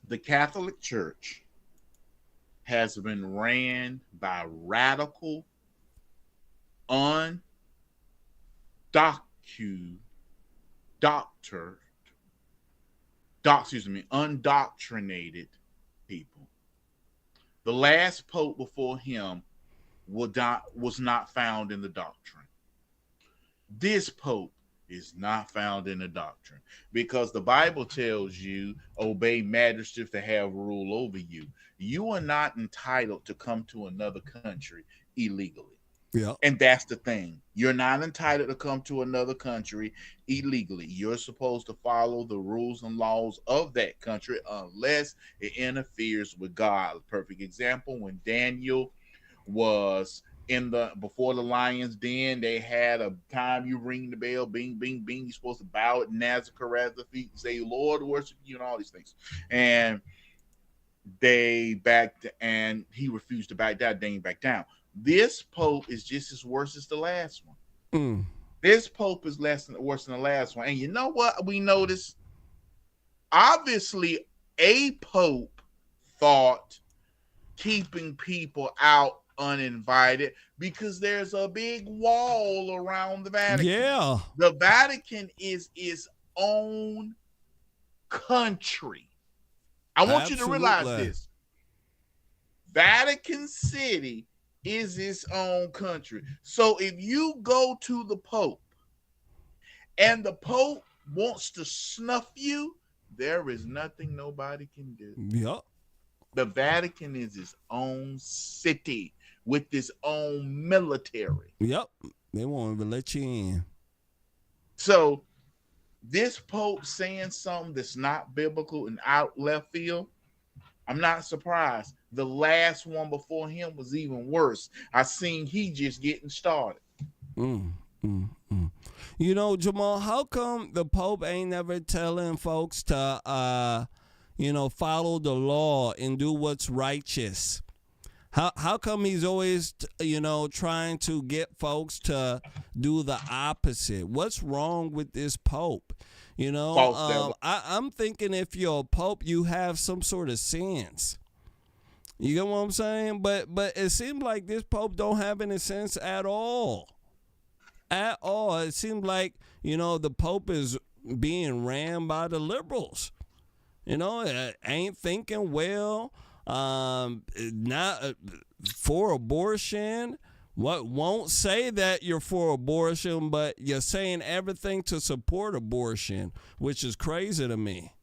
The Catholic Church has been ran by radical, undoctrinated people. The last pope before him was not found in the doctrine. This pope is not found in the doctrine, because the Bible tells you obey magistrates to have rule over you. You are not entitled to come to another country illegally. Yeah. And that's the thing. You're not entitled to come to another country illegally. You're supposed to follow the rules and laws of that country unless it interferes with God. Perfect example, when Daniel was before the lion's den, they had a time you ring the bell, bing, bing, bing. You're supposed to bow at Nebuchadnezzar's feet and say, Lord, worship you, and all these things. And they backed, and he refused to back down. They didn't back down. This pope is just as worse as the last one. This pope is worse than the last one. And you know what we noticed? Obviously, a pope thought keeping people out uninvited, because there's a big wall around the Vatican. Yeah. The Vatican is its own country. I want you to realize this. Vatican City is its own country. So if you go to the Pope and the Pope wants to snuff you, there is nothing nobody can do. Yep. The Vatican is its own city with its own military. Yep. They won't even let you in. So this Pope saying something that's not biblical and out left field, I'm not surprised. The last one before him was even worse. I seen he just getting started. You know, Jamal, how come the Pope ain't never telling folks to, follow the law and do what's righteous? How come he's always, trying to get folks to do the opposite? What's wrong with this Pope? I'm thinking if you're a Pope, you have some sort of sense. You get what I'm saying? But it seems like this Pope don't have any sense at all. At all. It seems like, the Pope is being ran by the liberals. Ain't thinking well. Not for abortion. What won't say that you're for abortion, but you're saying everything to support abortion, which is crazy to me.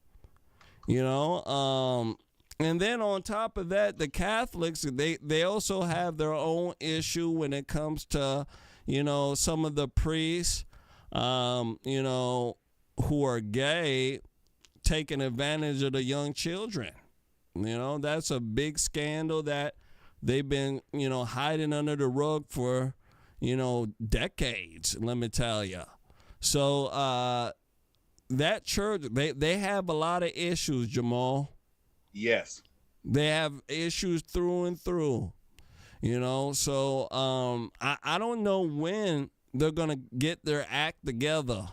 And then on top of that, the Catholics, they also have their own issue when it comes to, some of the priests, who are gay, taking advantage of the young children. That's a big scandal that they've been, hiding under the rug for, decades, let me tell you. So that church, they have a lot of issues, Jamal. Yes. They have issues through and through, So I don't know when they're going to get their act together.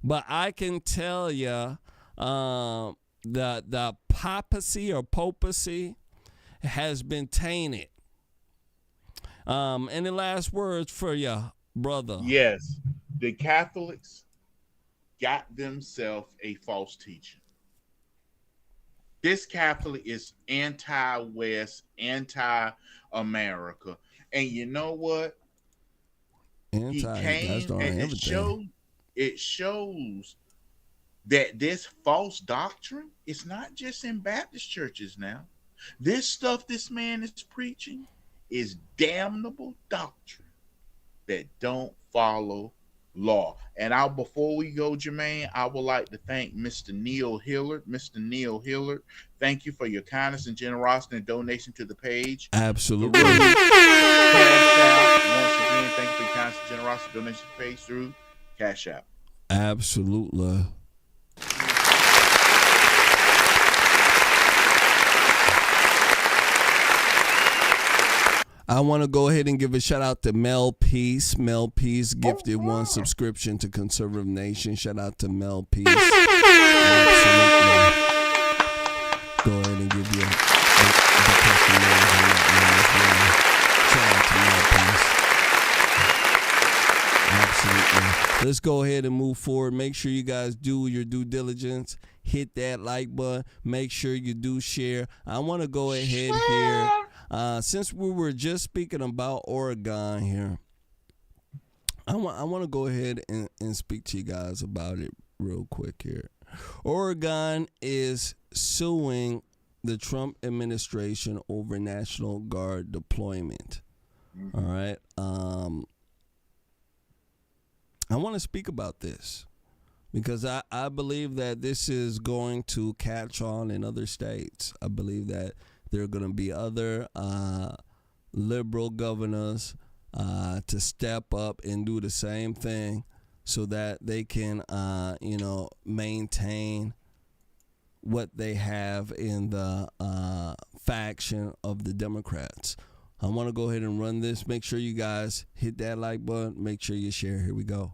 But I can tell you the papacy or popacy has been tainted. Any last words for you, brother? Yes. The Catholics got themselves a false teacher. This Catholic is anti-West, anti-America. And you know what? He came and it shows that this false doctrine is not just in Baptist churches now. This stuff this man is preaching is damnable doctrine that don't follow law. And before we go, Jermain, I would like to thank Mr. Neil Hillard. Mr. Neil Hillard, thank you for your kindness and generosity and donation to the page. Absolutely. Once again, thank you for your kindness and generosity donation to the page through Cash App. Absolutely. I want to go ahead and give a shout out to Mel Peace. Mel Peace gifted one subscription to Conservative Nation. Shout out to Mel Peace. Absolutely. Go ahead and give you the testimonials on that. Shout out to Mel Peace. Absolutely. Let's go ahead and move forward. Make sure you guys do your due diligence. Hit that like button. Make sure you do share. I want to go ahead here. Since we were just speaking about Oregon here, I want to go ahead and speak to you guys about it real quick here. Oregon is suing the Trump administration over National Guard deployment. All right. I want to speak about this because I believe that this is going to catch on in other states. I believe that there are going to be other liberal governors to step up and do the same thing so that they can, maintain what they have in the faction of the Democrats. I want to go ahead and run this. Make sure you guys hit that like button. Make sure you share. Here we go.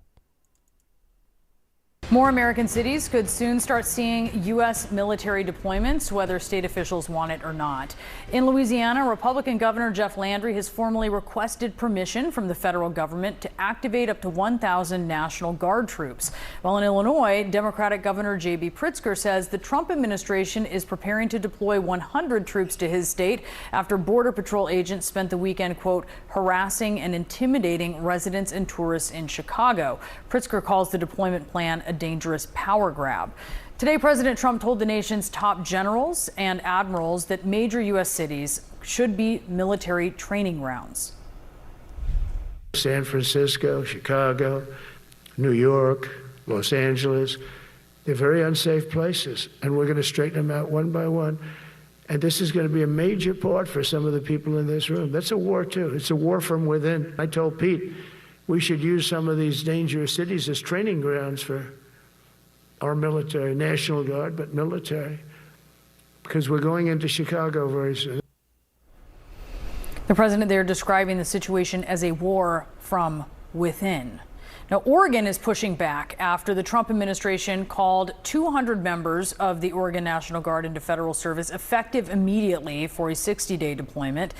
More American cities could soon start seeing U.S. military deployments, whether state officials want it or not. In Louisiana, Republican Governor Jeff Landry has formally requested permission from the federal government to activate up to 1,000 National Guard troops. While in Illinois, Democratic Governor J.B. Pritzker says the Trump administration is preparing to deploy 100 troops to his state after Border Patrol agents spent the weekend, quote, harassing and intimidating residents and tourists in Chicago. Pritzker calls the deployment plan a dangerous power grab. Today, President Trump told the nation's top generals and admirals that major U.S. cities should be military training grounds. San Francisco, Chicago, New York, Los Angeles. They're very unsafe places, and we're going to straighten them out one by one. And this is going to be a major part for some of the people in this room. That's a war, too. It's a war from within. I told Pete we should use some of these dangerous cities as training grounds for our military, National Guard, but military, because we're going into Chicago very soon. The president there describing the situation as a war from within. Now, Oregon is pushing back after the Trump administration called 200 members of the Oregon National Guard into federal service effective immediately for a 60-day deployment.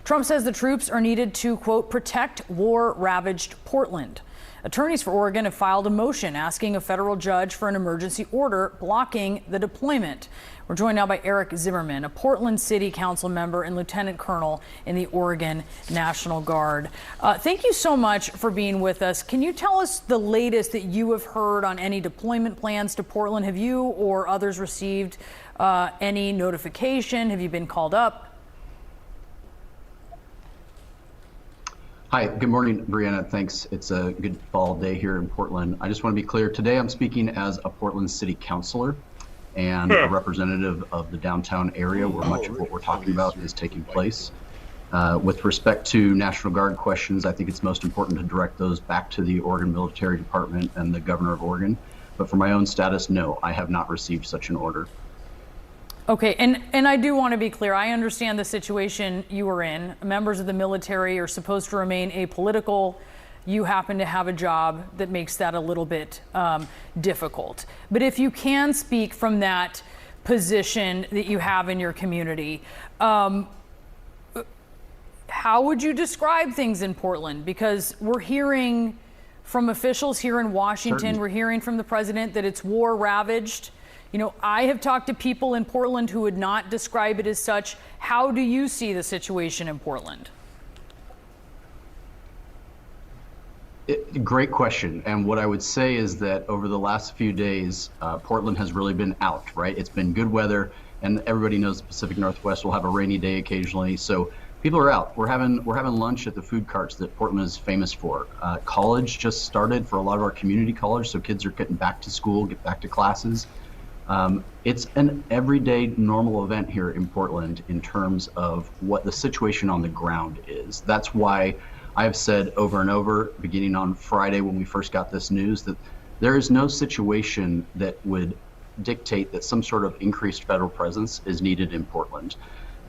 Trump says the troops are needed to, quote, protect war-ravaged Portland. Attorneys for Oregon have filed a motion asking a federal judge for an emergency order blocking the deployment. We're joined now by Eric Zimmerman, a Portland City Council member and lieutenant colonel in the Oregon National Guard. Thank you so much for being with us. Can you tell us the latest that you have heard on any deployment plans to Portland? Have you or others received any notification? Have you been called up? Hi, good morning, Brianna. Thanks. It's a good fall day here in Portland. I just want to be clear. Today I'm speaking as a Portland City Councilor and a representative of the downtown area where much of what we're talking about is taking place. With respect to National Guard questions, I think it's most important to direct those back to the Oregon Military Department and the Governor of Oregon. But for my own status, no, I have not received such an order. Okay, and I do want to be clear. I understand the situation you are in. Members of the military are supposed to remain apolitical. You happen to have a job that makes that a little bit difficult. But if you can speak from that position that you have in your community, how would you describe things in Portland? Because we're hearing from officials here in Washington, Certainly. We're hearing from the president that it's war ravaged. You know, I have talked to people in Portland who would not describe it as such. How do you see the situation in Portland? Great question. And what I would say is that over the last few days, Portland has really been out, right? It's been good weather, and everybody knows the Pacific Northwest will have a rainy day occasionally. So people are out. We're having lunch at the food carts that Portland is famous for. College just started for a lot of our community college, so kids are getting back to school, get back to classes. It's an everyday normal event here in Portland in terms of what the situation on the ground is. That's why I have said over and over, beginning on Friday when we first got this news, that there is no situation that would dictate that some sort of increased federal presence is needed in Portland.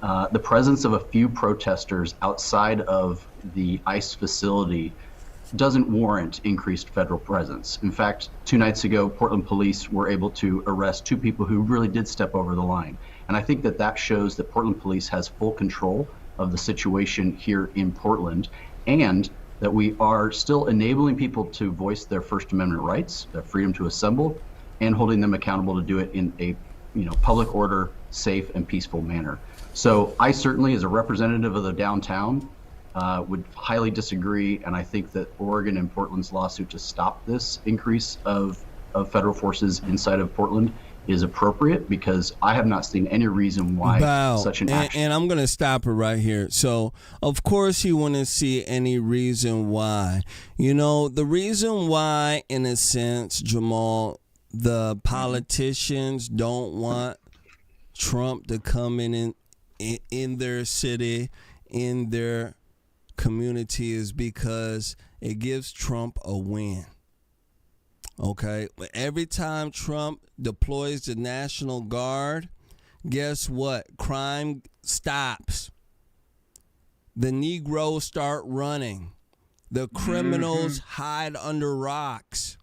The presence of a few protesters outside of the ICE facility doesn't warrant increased federal presence. In fact, 2 nights ago, Portland police were able to arrest 2 people who really did step over the line. And I think that that shows that Portland police has full control of the situation here in Portland, and that we are still enabling people to voice their First Amendment rights, their freedom to assemble, and holding them accountable to do it in a public order, safe and peaceful manner. So I certainly, as a representative of the downtown, would highly disagree, and I think that Oregon and Portland's lawsuit to stop this increase of federal forces inside of Portland is appropriate, because I have not seen any reason why such an action. And I'm going to stop it right here. So, of course, you wouldn't see any reason why. You know, the reason why, in a sense, Jamal, the politicians don't want Trump to come in their city, in their community, is because it gives Trump a win. Okay, every time Trump deploys the National Guard, guess what? Crime stops. The Negroes start running. The criminals hide under rocks.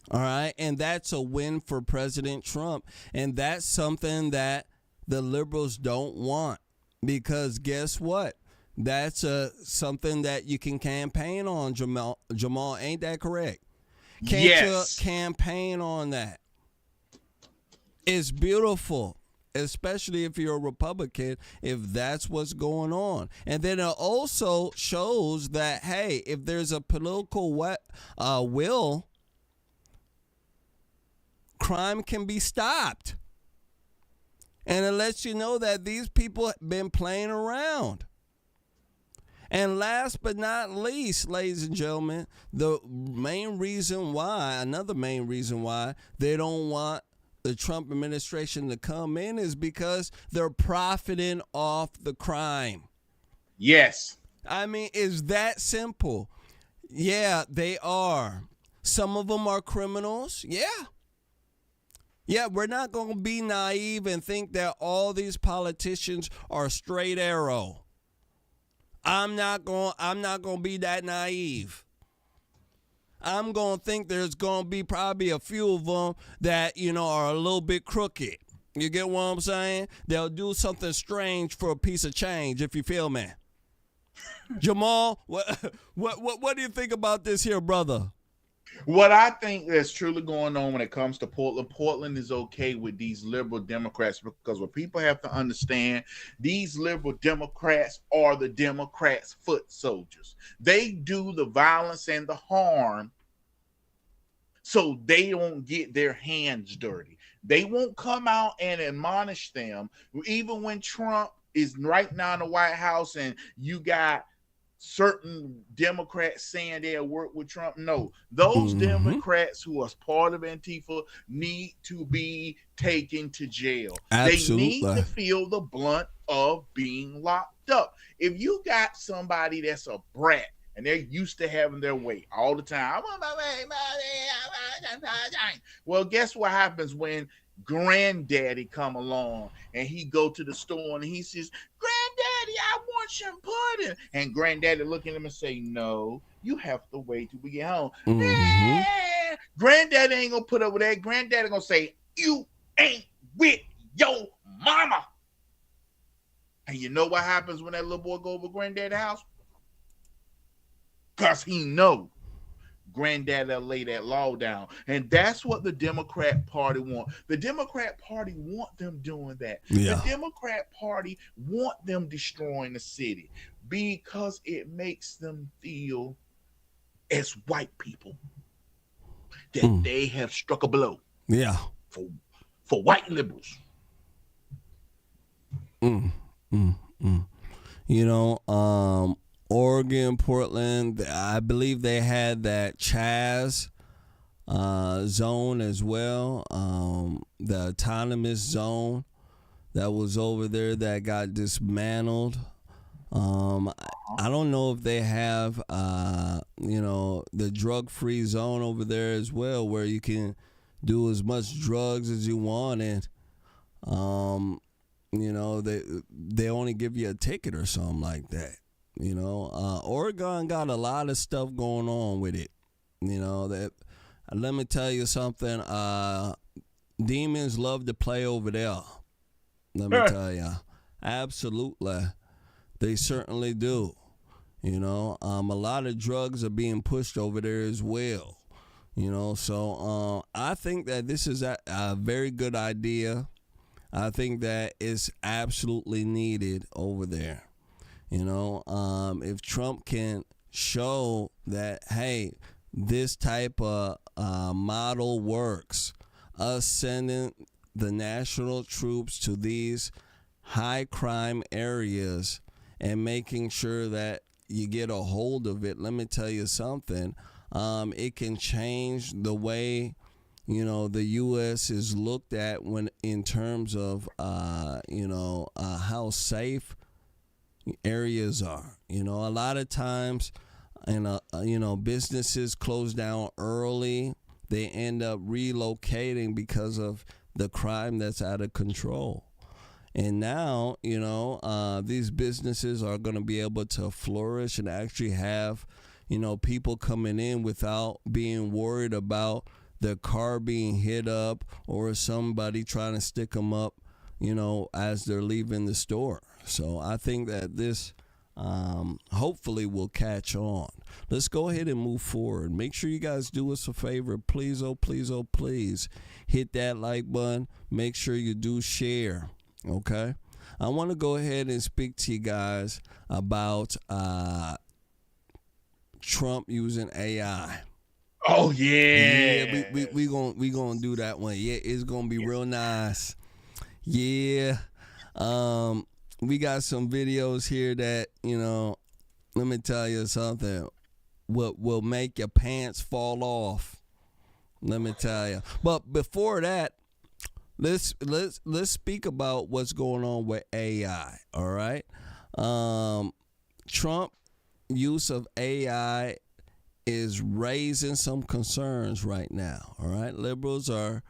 All right, and that's a win for President Trump. And that's something that the liberals don't want, because guess what? That's something that you can campaign on, Jamal. Ain't that correct? Can't you campaign on that? It's beautiful, especially if you're a Republican, if that's what's going on. And then it also shows that, hey, if there's a political will, crime can be stopped. And it lets you know that these people have been playing around. And last but not least, ladies and gentlemen, another main reason why they don't want the Trump administration to come in is because they're profiting off the crime. Yes. I mean, it's that simple. Yeah, they are. Some of them are criminals. Yeah. Yeah, we're not going to be naive and think that all these politicians are straight arrow. I'm not going to be that naive. I'm going to think there's going to be probably a few of them that, are a little bit crooked. You get what I'm saying? They'll do something strange for a piece of change, if you feel me. Jamal, what do you think about this here, brother? What I think that's truly going on when it comes to Portland is okay with these liberal Democrats, because what people have to understand, these liberal Democrats are the Democrats' foot soldiers. They do the violence and the harm so they don't get their hands dirty. They won't come out and admonish them, even when Trump is right now in the White House and you got certain Democrats saying they'll work with Trump. No, those Democrats who are part of Antifa need to be taken to jail. Absolutely. They need to feel the blunt of being locked up. If you got somebody that's a brat and they're used to having their way all the time, well, guess what happens when Granddaddy come along and he go to the store and he says, "Granddaddy, I want some pudding." And Granddaddy look at him and say, "No, you have to wait till we get home." Granddaddy ain't gonna put up with that. Granddaddy gonna say, "You ain't with your mama." And you know what happens when that little boy go over Granddaddy's house? Because he know Granddaddy lay that law down. And that's what the Democrat Party want. The Democrat Party want them doing that. Yeah. The Democrat Party want them destroying the city because it makes them feel as white people that they have struck a blow. Yeah. For white liberals. Oregon, Portland, I believe they had that Chaz zone as well, the autonomous zone that was over there that got dismantled. I don't know if they have, the drug-free zone over there as well, where you can do as much drugs as you want, and they only give you a ticket or something like that. Oregon got a lot of stuff going on with it. That let me tell you something. Demons love to play over there. Let me tell you, absolutely, they certainly do. A lot of drugs are being pushed over there as well. So I think that this is a very good idea. I think that it's absolutely needed over there. If Trump can show that, hey, this type of model works, us sending the national troops to these high crime areas and making sure that you get a hold of it, let me tell you something, it can change the way, the U.S. is looked at when in terms of, how safe areas are. A lot of times, businesses close down early. They end up relocating because of the crime that's out of control. And now, these businesses are going to be able to flourish and actually have, people coming in without being worried about their car being hit up or somebody trying to stick them up, as they're leaving the store. So I think that this hopefully will catch on. Let's go ahead and move forward. Make sure you guys do us a favor. Please, oh, please, oh, please hit that like button. Make sure you do share. Okay? I want to go ahead and speak to you guys about Trump using AI. Oh, yeah. Yeah, we gonna do that one. Yeah, it's going to be real nice. Yeah. We got some videos here that, let me tell you something. Will make your pants fall off. Let me tell you. But before that, let's speak about what's going on with AI. All right, Trump use of AI is raising some concerns right now. All right, liberals are,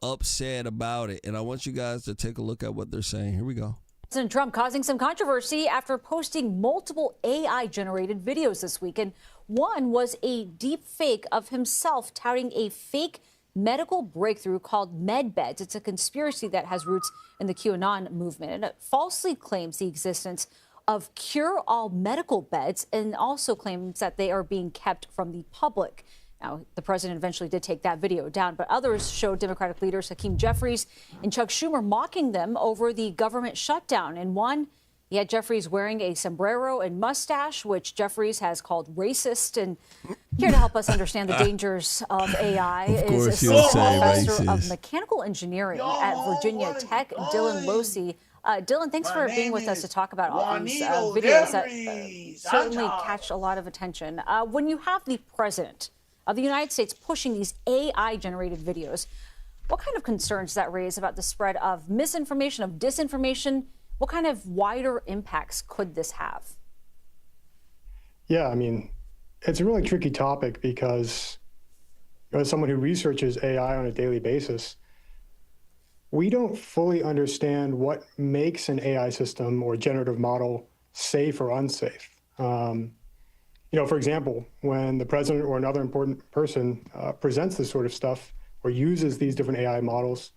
upset about it, and I want you guys to take a look at what they're saying. Here we go. President Trump causing some controversy after posting multiple AI-generated videos this week. And one was a deep fake of himself touting a fake medical breakthrough called MedBeds. It's a conspiracy that has roots in the QAnon movement, and it falsely claims the existence of cure-all medical beds and also claims that they are being kept from the public. Now, the president eventually did take that video down, but others showed Democratic leaders Hakeem Jeffries and Chuck Schumer mocking them over the government shutdown. In one, he had Jeffries wearing a sombrero and mustache, which Jeffries has called racist. And here to help us understand the dangers of AI is Assistant Professor of Mechanical Engineering at Virginia Tech, Dylan Losey. Dylan, thanks for being with us to talk about all these videos that certainly catch a lot of attention. When you have the president of the United States pushing these AI-generated videos, what kind of concerns does that raise about the spread of misinformation, of disinformation? What kind of wider impacts could this have? Yeah, I mean, it's a really tricky topic because as someone who researches AI on a daily basis, we don't fully understand what makes an AI system or generative model safe or unsafe. For example, when the president or another important person presents this sort of stuff or uses these different AI models,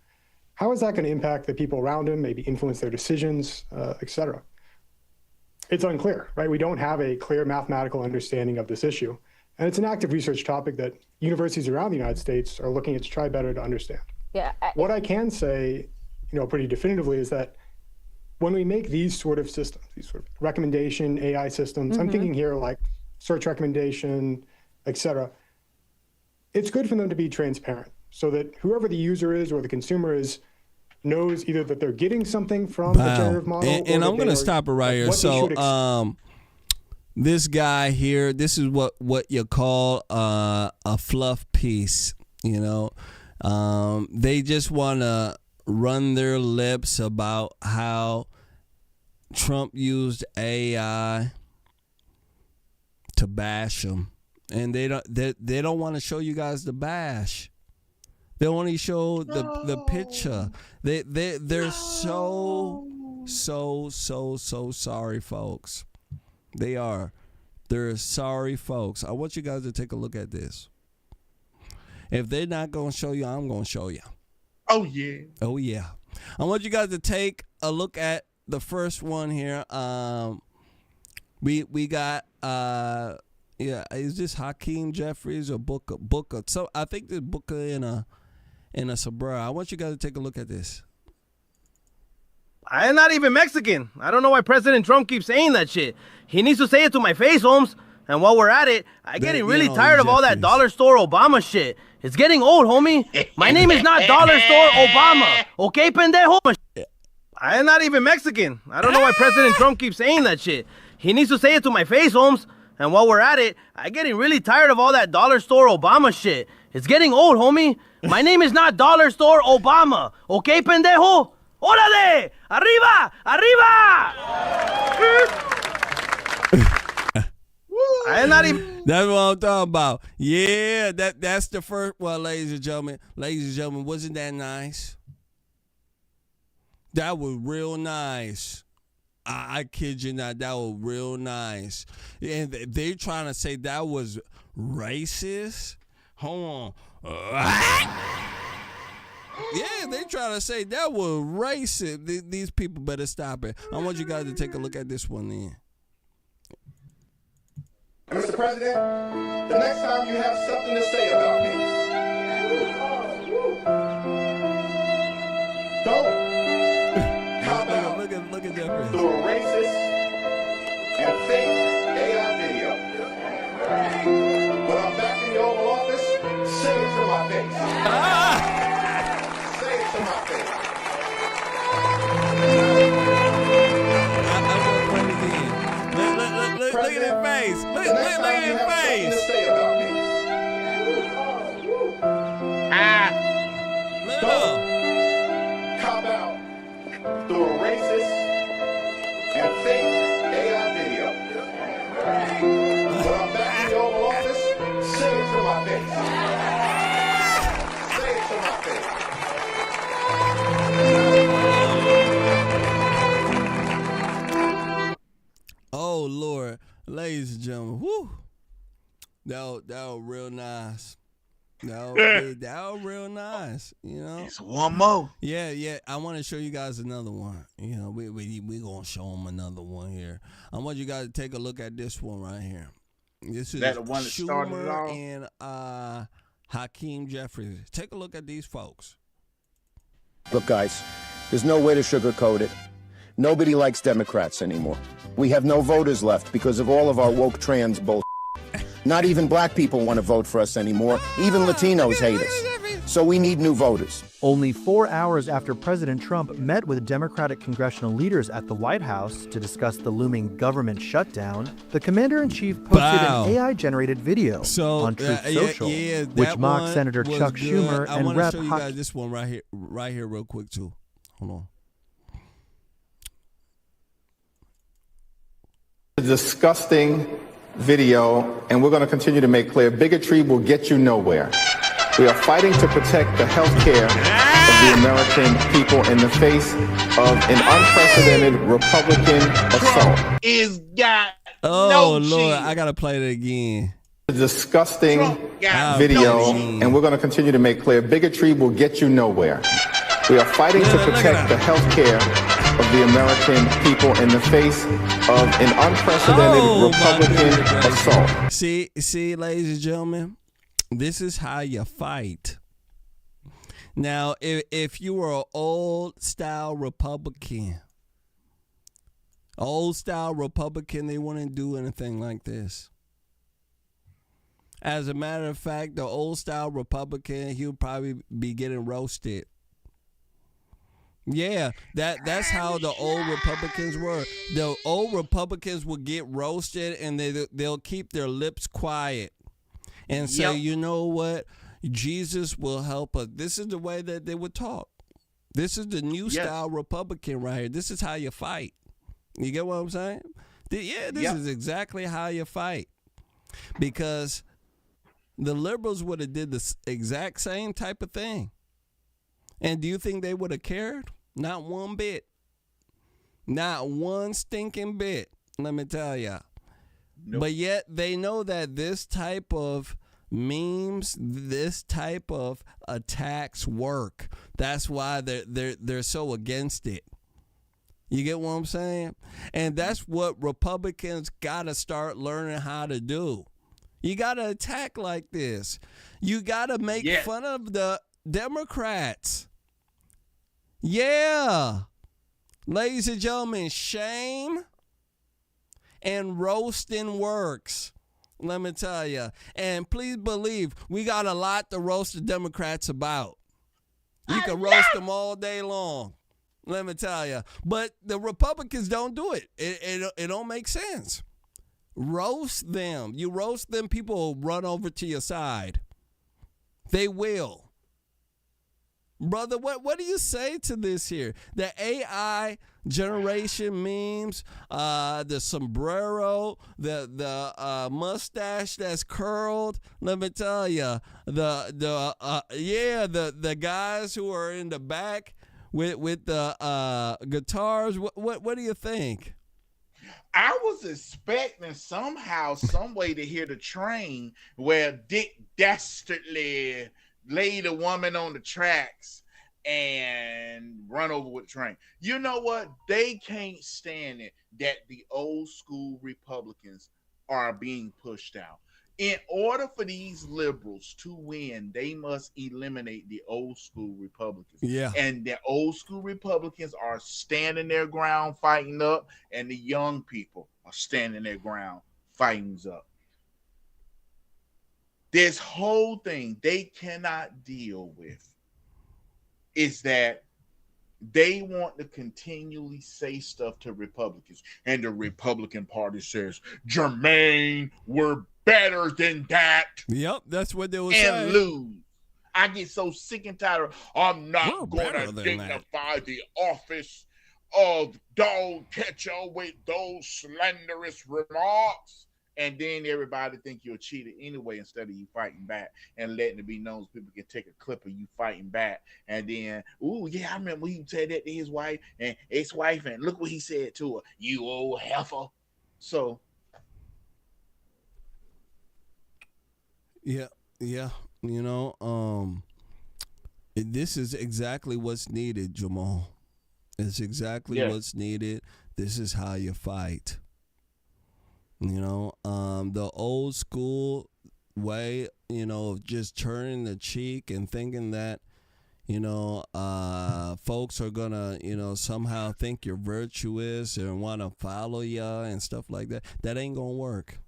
how is that going to impact the people around him, maybe influence their decisions, et cetera? It's unclear, right? We don't have a clear mathematical understanding of this issue. And it's an active research topic that universities around the United States are looking at to try better to understand. Yeah. What I can say, pretty definitively is that when we make these sort of systems, these sort of recommendation AI systems, I'm thinking here like search recommendation, et cetera, it's good for them to be transparent so that whoever the user is or the consumer is knows either that they're getting something from the generative model. And I'm going to stop it right here. So this guy here, this is what you call a fluff piece, They just want to run their lips about how Trump used AI to bash him, and they don't want to show you guys the bash. They only show the picture. They're so sorry, folks. They are. They're sorry, folks. I want you guys to take a look at this. If they're not gonna show you, I'm gonna show you. Oh yeah. Oh yeah. I want you guys to take a look at the first one here. We got is this Hakeem Jeffries or Booker? So I think this Booker in a sombrero. I want you guys to take a look at this. I am not even Mexican. I don't know why President Trump keeps saying that shit. He needs to say it to my face, Holmes. And while we're at it, I'm getting really tired of all that dollar store Obama shit. It's getting old, homie. My name is not Dollar Store Obama. Okay, pendejo? I am not even Mexican. I don't know why President Trump keeps saying that shit. He needs to say it to my face, Holmes. And while we're at it, I'm getting really tired of all that dollar store Obama shit. It's getting old, homie. My name is not Dollar Store Obama. Okay, pendejo? ¡Órale! ¡Arriba! ¡Arriba! I am not even... That's what I'm talking about. Yeah, that's the first. Well, ladies and gentlemen, wasn't that nice? That was real nice. I kid you not, that was real nice. And they trying to say that was racist. Hold on. Yeah, they trying to say that was racist. These people better stop it. I want you guys to take a look at this one then. Mr. President, the next time you have something to say about me, don't cop out look at that through a racist and fake AI video. When I'm back in the Oval Office, say it to my face. Say it to my face. Don't cop out through a racist and fake AI video. When I'm back in the Oval Office, say it to my face. Say it to my face. Oh Lord, ladies and gentlemen, whoo, that was real nice. That was real nice. You know, it's one more. Yeah. I want to show you guys another one. You know, we gonna show them another one here. I want you guys to take a look at this one right here. This is that the one that started it all? And Hakeem Jeffries. Take a look at these folks. Look, guys, there's no way to sugarcoat it. Nobody likes Democrats anymore. We have no voters left because of all of our woke trans bull. Not even black people want to vote for us anymore. Even Latinos hate us. So we need new voters. Only 4 hours after President Trump met with Democratic congressional leaders at the White House to discuss the looming government shutdown, the commander-in-chief posted an AI-generated video on Truth Social, which mocked Senator Chuck Schumer and Rep. I want to show you guys this one right here real quick, too. Hold on. A disgusting video, and we're going to continue to make clear, bigotry will get you nowhere. We are fighting to protect the health care of the American people in the face of an unprecedented Republican assault. Is got Oh, no Lord, cheese. I got to play it again. A disgusting video, and we're going to continue to make clear, bigotry will get you nowhere. We are fighting to protect the health care of the American people in the face of an unprecedented Republican assault. See, ladies and gentlemen, this is how you fight. Now, if you were an old-style Republican, they wouldn't do anything like this. As a matter of fact, the old-style Republican, he would probably be getting roasted. Yeah, that's how the old Republicans were. The old Republicans would get roasted, and they'll keep their lips quiet and say, you know what, Jesus will help us. This is the way that they would talk. This is the new style Republican right here. This is how you fight. You get what I'm saying? This is exactly how you fight. Because the liberals would have did the exact same type of thing. And do you think they would have cared? Not one bit. Not one stinking bit, let me tell you. Nope. But yet they know that this type of memes, this type of attacks work. That's why they're so against it. You get what I'm saying? And that's what Republicans got to start learning how to do. You got to attack like this. You got to make fun of the Democrats. Yeah. Ladies and gentlemen, shame and roasting works. Let me tell you. And please believe, we got a lot to roast the Democrats about. You can roast them all day long. Let me tell you. But the Republicans don't do it. It don't make sense. Roast them. You roast them, people will run over to your side. They will. Brother, what do you say to this here? The AI generation memes, the sombrero, the mustache that's curled. Let me tell you, the guys who are in the back with the guitars. What do you think? I was expecting somehow, some way to hear the train where Dick dastardly laid a woman on the tracks and run over with the train. You know what? They can't stand it that the old school Republicans are being pushed out. In order for these liberals to win, they must eliminate the old school Republicans. Yeah. And the old school Republicans are standing their ground, fighting up, and the young people are standing their ground, fighting up. This whole thing they cannot deal with is that they want to continually say stuff to Republicans. And the Republican Party says, Jermain, we're better than that. Yep, that's what they were saying. saying. And lose. I get so sick and tired of, I'm not going to dignify the office of dog catcher with those slanderous remarks. And then everybody think you're cheated anyway instead of you fighting back and letting it be known so people can take a clip of you fighting back. And then, ooh, yeah, I remember he said that to his wife and ex-wife, and look what he said to her, you old heifer. So. Yeah. You know, this is exactly what's needed, Jamal. It's exactly what's needed. This is how you fight. You know, the old school way, you know, of just turning the cheek and thinking that, you know, folks are going to, you know, somehow think you're virtuous and want to follow you and stuff like that. That ain't going to work.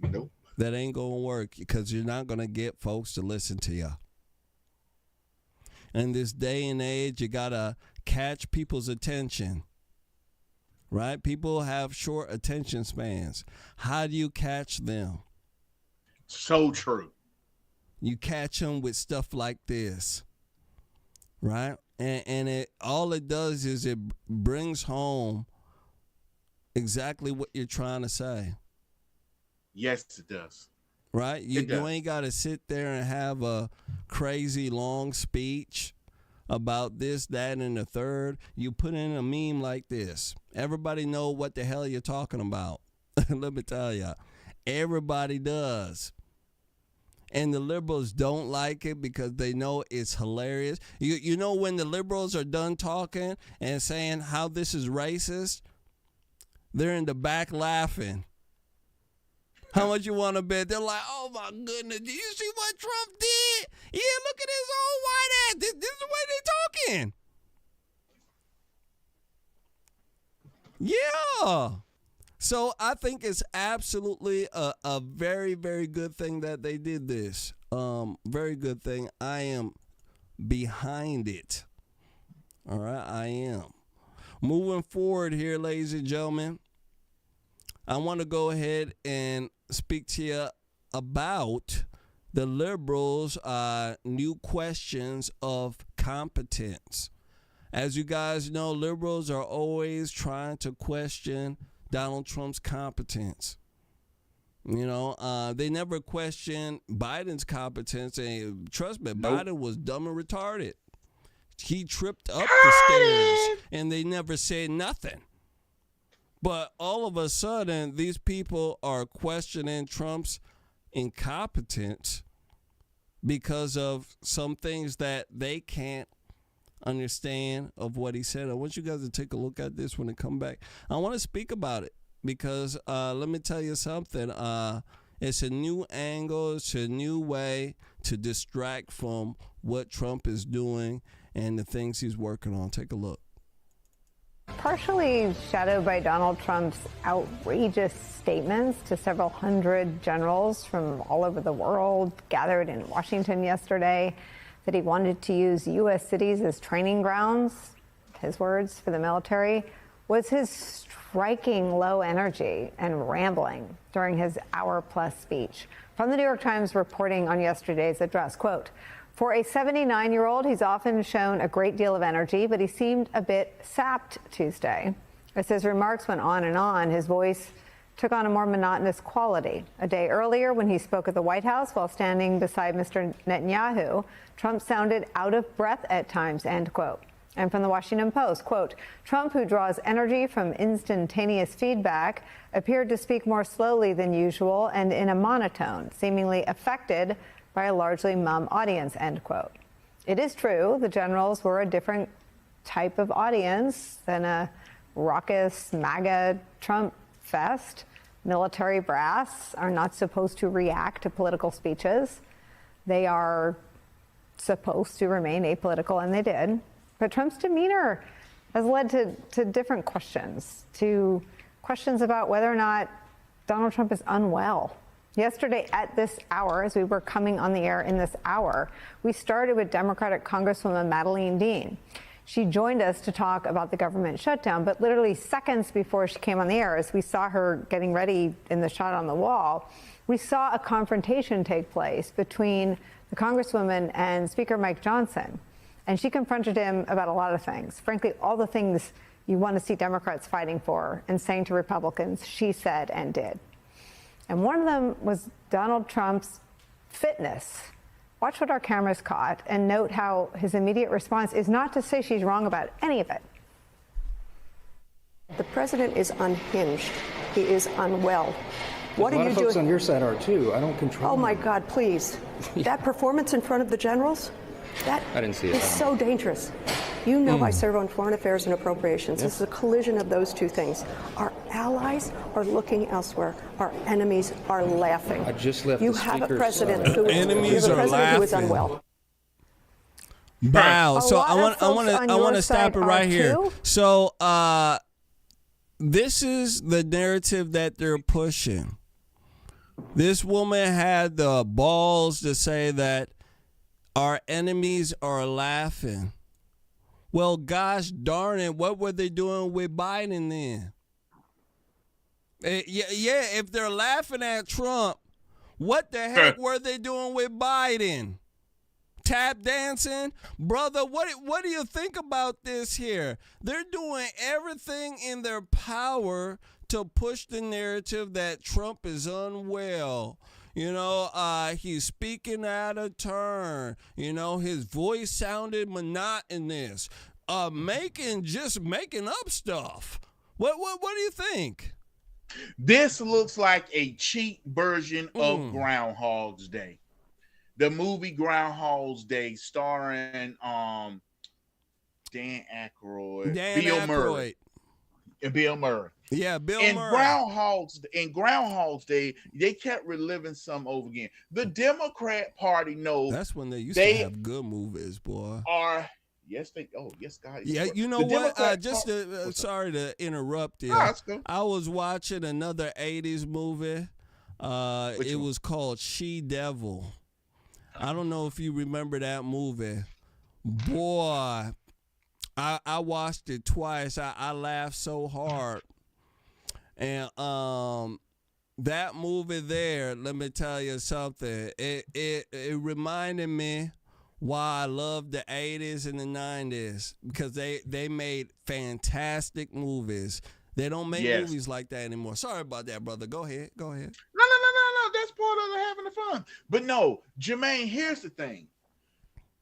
Nope. That ain't going to work because you're not going to get folks to listen to you. In this day and age, you got to catch people's attention. Right? People have short attention spans. How do you catch them? So true. You catch them with stuff like this. Right? And it all it does is it brings home exactly what you're trying to say. Yes, it does. Right? You ain't got to sit there and have a crazy long speech about this, that, and the third. You put in a meme like this. Everybody know what the hell you're talking about. Let me tell you. Everybody does. And the liberals don't like it because they know it's hilarious. You know when the liberals are done talking and saying how this is racist, they're in the back laughing. How much you want to bet? They're like, oh my goodness, do you see what Trump did? Yeah, look at his old white ass. This is the way they talking. Yeah. So I think it's absolutely a very, very good thing that they did this. Very good thing. I am behind it. All right, I am. Moving forward here, ladies and gentlemen, I want to go ahead and speak to you about the liberals' new questions of competence. As you guys know, liberals are always trying to question Donald Trump's competence. You know, they never question Biden's competence. And trust me, Biden was dumb and retarded. He tripped up the stairs, and they never said nothing. But all of a sudden, these people are questioning Trump's incompetence because of some things that they can't understand of what he said. I want you guys to take a look at this when it come back. I want to speak about it because let me tell you something. It's a new angle. It's a new way to distract from what Trump is doing and the things he's working on. Take a look. Partially shadowed by Donald Trump's outrageous statements to several hundred generals from all over the world gathered in Washington yesterday that he wanted to use U.S. cities as training grounds, his words, for the military, was his striking low energy and rambling during his hour-plus speech. From the New York Times reporting on yesterday's address, quote, for a 79-year-old, he's often shown a great deal of energy, but he seemed a bit sapped Tuesday. As his remarks went on, his voice took on a more monotonous quality. A day earlier, when he spoke at the White House while standing beside Mr. Netanyahu, Trump sounded out of breath at times, end quote. And from the Washington Post, quote, Trump, who draws energy from instantaneous feedback, appeared to speak more slowly than usual and in a monotone, seemingly affected by a largely mum audience, end quote. It is true the generals were a different type of audience than a raucous MAGA Trump fest. Military brass are not supposed to react to political speeches. They are supposed to remain apolitical, and they did. But Trump's demeanor has led to different questions, to questions about whether or not Donald Trump is unwell. Yesterday at this hour, as we were coming on the air in this hour, we started with Democratic Congresswoman Madeleine Dean. She joined us to talk about the government shutdown, but literally seconds before she came on the air, as we saw her getting ready in the shot on the wall, we saw a confrontation take place between the Congresswoman and Speaker Mike Johnson. And she confronted him about a lot of things. Frankly, all the things you want to see Democrats fighting for and saying to Republicans, she said and did. And one of them was Donald Trump's fitness. Watch what our cameras caught and note how his immediate response is not to say she's wrong about any of it. The president is unhinged. He is unwell. What are you doing? A lot of folks on your side are too. I don't control. Oh my God, please. That performance in front of the generals, that I didn't see it. is so dangerous. You know I serve on Foreign Affairs and Appropriations. This is a collision of those two things. Our allies are looking elsewhere. Our enemies are laughing. I just left you the have a speaker's president side. who is, Enemies you have a are president who is laughing. unwell. Wow. A So lot I of want folks on to your stop side it right are here. too. So this is the narrative that they're pushing. This woman had the balls to say that our enemies are laughing. Well, gosh darn it, what were they doing with Biden then? Yeah, if they're laughing at Trump, what the heck were they doing with Biden? Tap dancing? Brother, what do you think about this here? They're doing everything in their power to push the narrative that Trump is unwell. You know, he's speaking out of turn. You know, his voice sounded monotonous. Making up stuff. What do you think? This looks like a cheap version of Groundhog's Day. The movie Groundhog's Day starring Dan Aykroyd, Bill Murray. And Bill Murray. Yeah, Bill Murray. In Groundhog's Day, they kept reliving some over again. The Democrat Party knows that's when they used to have good movies, boy. Yes, God. Yeah, you know what? Sorry to interrupt you. I was watching another 80s movie. It was called She-Devil. I don't know if you remember that movie. Boy, I watched it twice. I laughed so hard. And that movie there, let me tell you something. It reminded me why I love the 80s and the 90s, because they made fantastic movies. They don't make movies like that anymore. Sorry about that, brother. Go ahead. No. That's part of having the fun. But no, Jermain, here's the thing.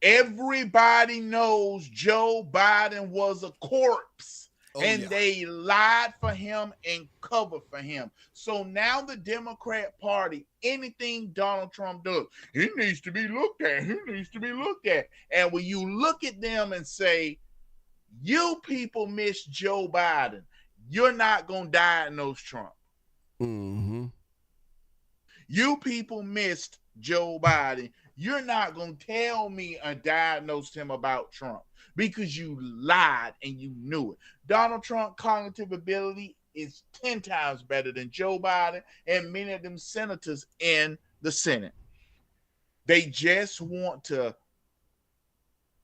Everybody knows Joe Biden was a corpse. They lied for him and covered for him. So now the Democrat Party, anything Donald Trump does, he needs to be looked at. He needs to be looked at. And when you look at them and say, you people miss Joe Biden, you're not going to diagnose Trump. Mm-hmm. You people missed Joe Biden. You're not going to tell me and diagnose him about Trump because you lied and you knew it. Donald Trump's cognitive ability is 10 times better than Joe Biden and many of them senators in the Senate. They just want to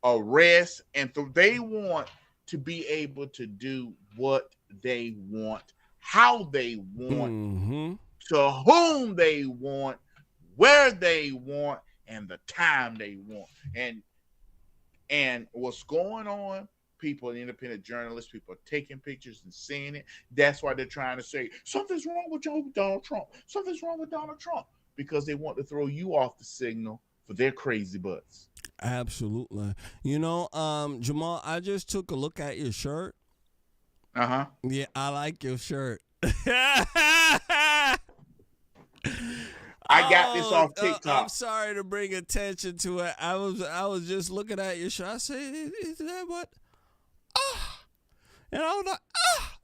arrest and they want to be able to do what they want, how they want, to whom they want, where they want, and the time they want. And what's going on, people, independent journalists, people are taking pictures and seeing it. That's why they're trying to say, something's wrong with Donald Trump. Something's wrong with Donald Trump. Because they want to throw you off the signal for their crazy butts. Absolutely. You know, Jamal, I just took a look at your shirt. Uh-huh. Yeah, I like your shirt. I got this off TikTok. I'm sorry to bring attention to it. I was just looking at your shirt. I said, is that what? And I was like,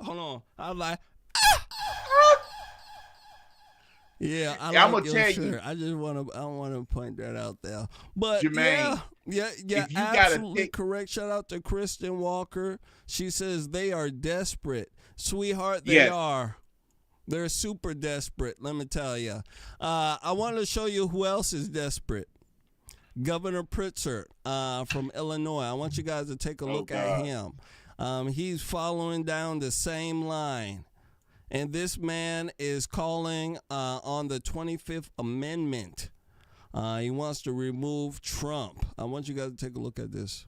hold on. I was like, yeah, I'm gonna tell you. I want to point that out there. But Jermain, yeah, absolutely correct. Shout out to Kristen Walker. She says they are desperate, sweetheart. They are. They're super desperate. Let me tell you. I want to show you who else is desperate. Governor Pritzker from Illinois. I want you guys to take a look at him. He's following down the same line. And this man is calling on the 25th Amendment. He wants to remove Trump. I want you guys to take a look at this.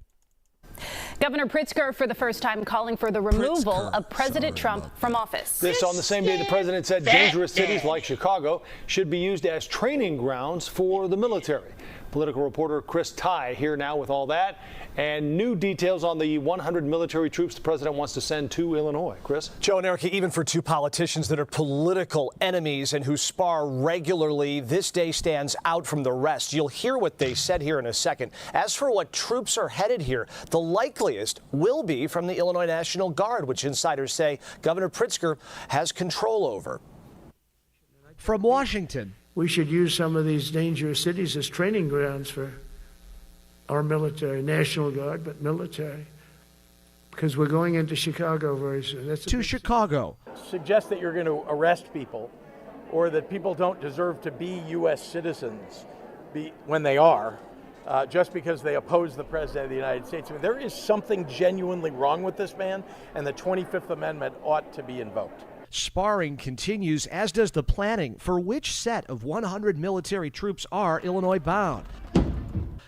Governor Pritzker, for the first time, calling for the removal of President Trump from office. This on the same day the president said dangerous cities like Chicago should be used as training grounds for the military. Political reporter Chris Ty here now with all that and new details on the 100 military troops the president wants to send to Illinois. Chris? Joe and Erica, even for two politicians that are political enemies and who spar regularly, this day stands out from the rest. You'll hear what they said here in a second. As for what troops are headed here, the likeliest will be from the Illinois National Guard, which insiders say Governor Pritzker has control over. From Washington. We should use some of these dangerous cities as training grounds for our military, National Guard, but military, because we're going into Chicago very soon. That's to Chicago. Suggest that you're going to arrest people or that people don't deserve to be U.S. citizens when they are, just because they oppose the President of the United States. I mean, there is something genuinely wrong with this man, and the 25th Amendment ought to be invoked. Sparring continues, as does the planning for which set of 100 military troops are Illinois bound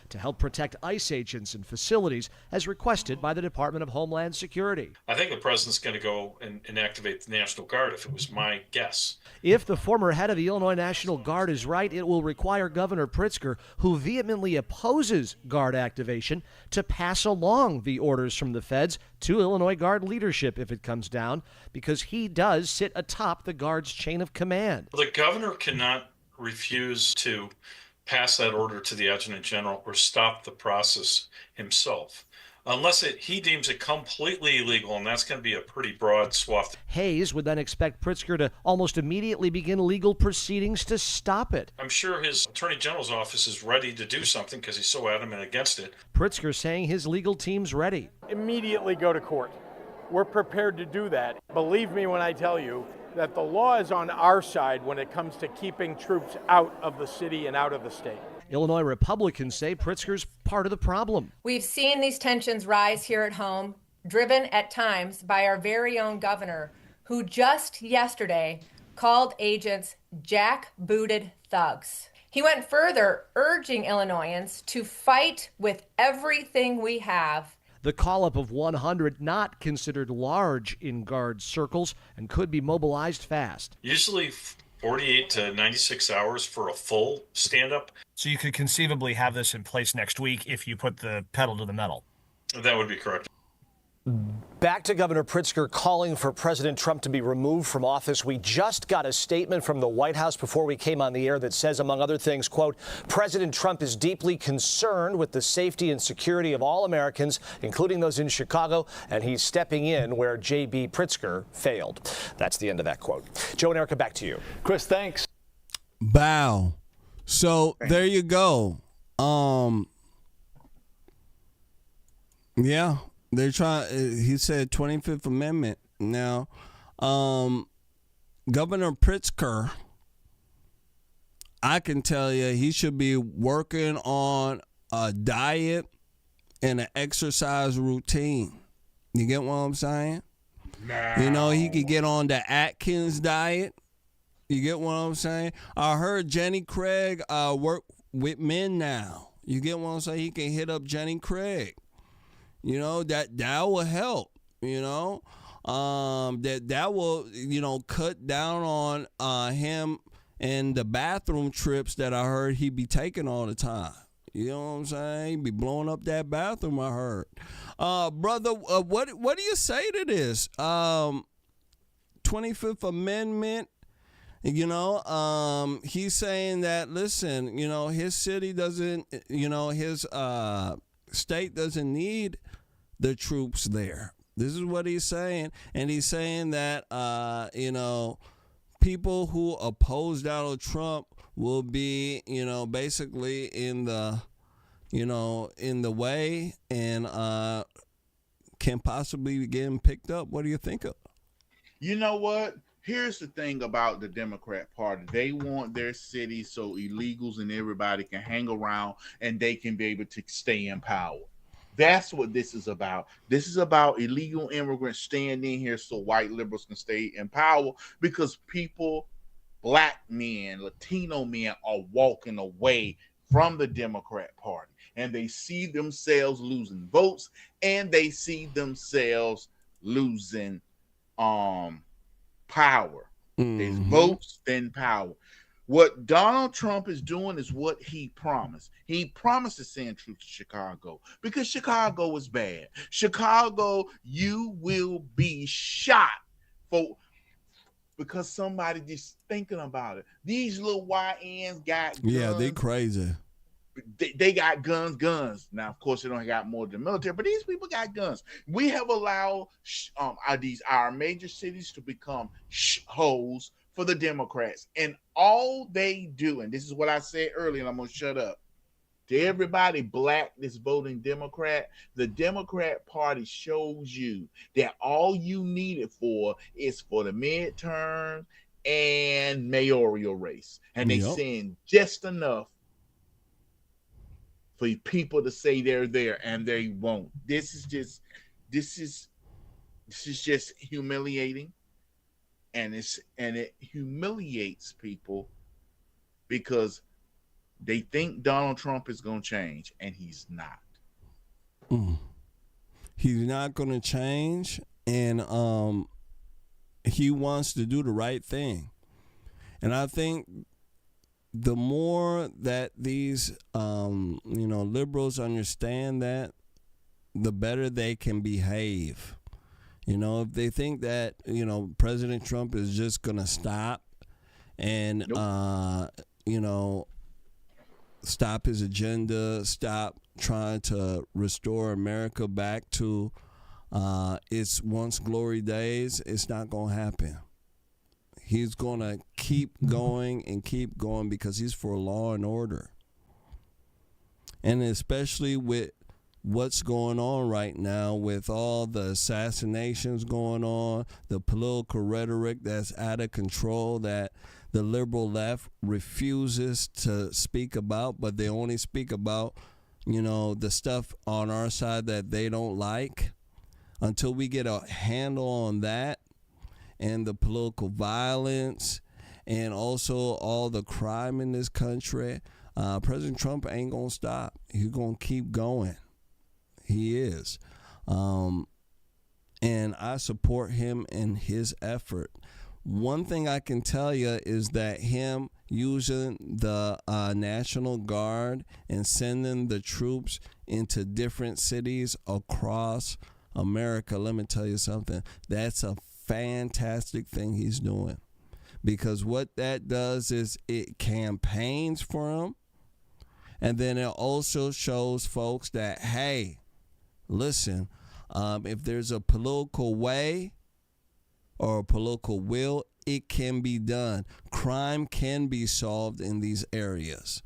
to help protect ICE agents and facilities as requested by the Department of Homeland Security. I think the president's going to go and activate the National Guard, if it was my guess. If the former head of the Illinois National Guard is right, it will require Governor Pritzker, who vehemently opposes Guard activation, to pass along the orders from the feds to Illinois Guard leadership if it comes down, because he does sit atop the Guard's chain of command. The governor cannot refuse to pass that order to the adjutant general or stop the process himself, unless he deems it completely illegal, and that's going to be a pretty broad swath. Hayes would then expect Pritzker to almost immediately begin legal proceedings to stop it. I'm sure his attorney general's office is ready to do something because he's so adamant against it. Pritzker saying his legal team's ready. Immediately go to court. We're prepared to do that. Believe me when I tell you that the law is on our side when it comes to keeping troops out of the city and out of the state. Illinois Republicans say Pritzker's part of the problem. We've seen these tensions rise here at home, driven at times by our very own governor, who just yesterday called agents jackbooted thugs. He went further, urging Illinoisans to fight with everything we have. The call-up of 100 not considered large in Guard circles and could be mobilized fast. Usually 48 to 96 hours for a full stand-up. So you could conceivably have this in place next week if you put the pedal to the metal. That would be correct. Back to Governor Pritzker calling for President Trump to be removed from office. We just got a statement from the White House before we came on the air that says, among other things, quote, President Trump is deeply concerned with the safety and security of all Americans, including those in Chicago, and he's stepping in where J.B. Pritzker failed. That's the end of that quote. Joe and Erica, back to you. Chris, thanks. Bow. So there you go. Yeah. They're trying. He said 25th Amendment. Now, Governor Pritzker, I can tell you, he should be working on a diet and an exercise routine. You get what I'm saying? No. You know, he could get on the Atkins diet. You get what I'm saying? I heard Jenny Craig work with men now. You get what I'm saying? He can hit up Jenny Craig. You know, that will help, you know, that will, you know, cut down on him and the bathroom trips that I heard he be taking all the time. You know what I'm saying? He be blowing up that bathroom, I heard. Brother, what do you say to this? 25th Amendment, you know, he's saying that, listen, you know, his city doesn't, you know, his state doesn't need the troops there. This is what he's saying. And he's saying that, you know, people who oppose Donald Trump will be, you know, basically in the way and can possibly be getting picked up. What do you think of? You know what? Here's the thing about the Democrat Party. They want their city so illegals and everybody can hang around and they can be able to stay in power. That's what this is about. This is about illegal immigrants staying in here so white liberals can stay in power, because people, black men, Latino men, are walking away from the Democrat Party, and they see themselves losing votes, and they see themselves losing power. There's votes, then power. What Donald Trump is doing is what he promised. He promised to send troops to Chicago because Chicago is bad. Chicago, you will be shot because somebody just thinking about it. These little YNs got guns. Yeah, they crazy. They got guns. Now, of course, they don't got more than the military, but these people got guns. We have allowed our major cities to become holes for the Democrats, and all they do, and this is what I said earlier, and I'm gonna shut up. To everybody black that's voting Democrat, the Democrat Party shows you that all you need it for is for the midterm and mayoral race, and they send just enough for people to say they're there, and they won't. This is just humiliating. And it humiliates people because they think Donald Trump is going to change, and he's not. He's not going to change, and he wants to do the right thing. And I think the more that these liberals understand that, the better they can behave. If they think that, President Trump is just going to stop and, stop his agenda, stop trying to restore America back to its once glory days, it's not going to happen. He's going to keep going and keep going because he's for law and order. And especially with what's going on right now with all the assassinations going on, the political rhetoric that's out of control that the liberal left refuses to speak about, but they only speak about, the stuff on our side that they don't like. Until we get a handle on that and the political violence and also all the crime in this country, President Trump ain't going to stop. He's going to keep going. He is. And I support him in his effort. One thing I can tell you is that him using the National Guard and sending the troops into different cities across America, let me tell you something. That's a fantastic thing he's doing. Because what that does is it campaigns for him. And then it also shows folks that, hey, listen, if there's a political way or a political will, it can be done. Crime can be solved in these areas.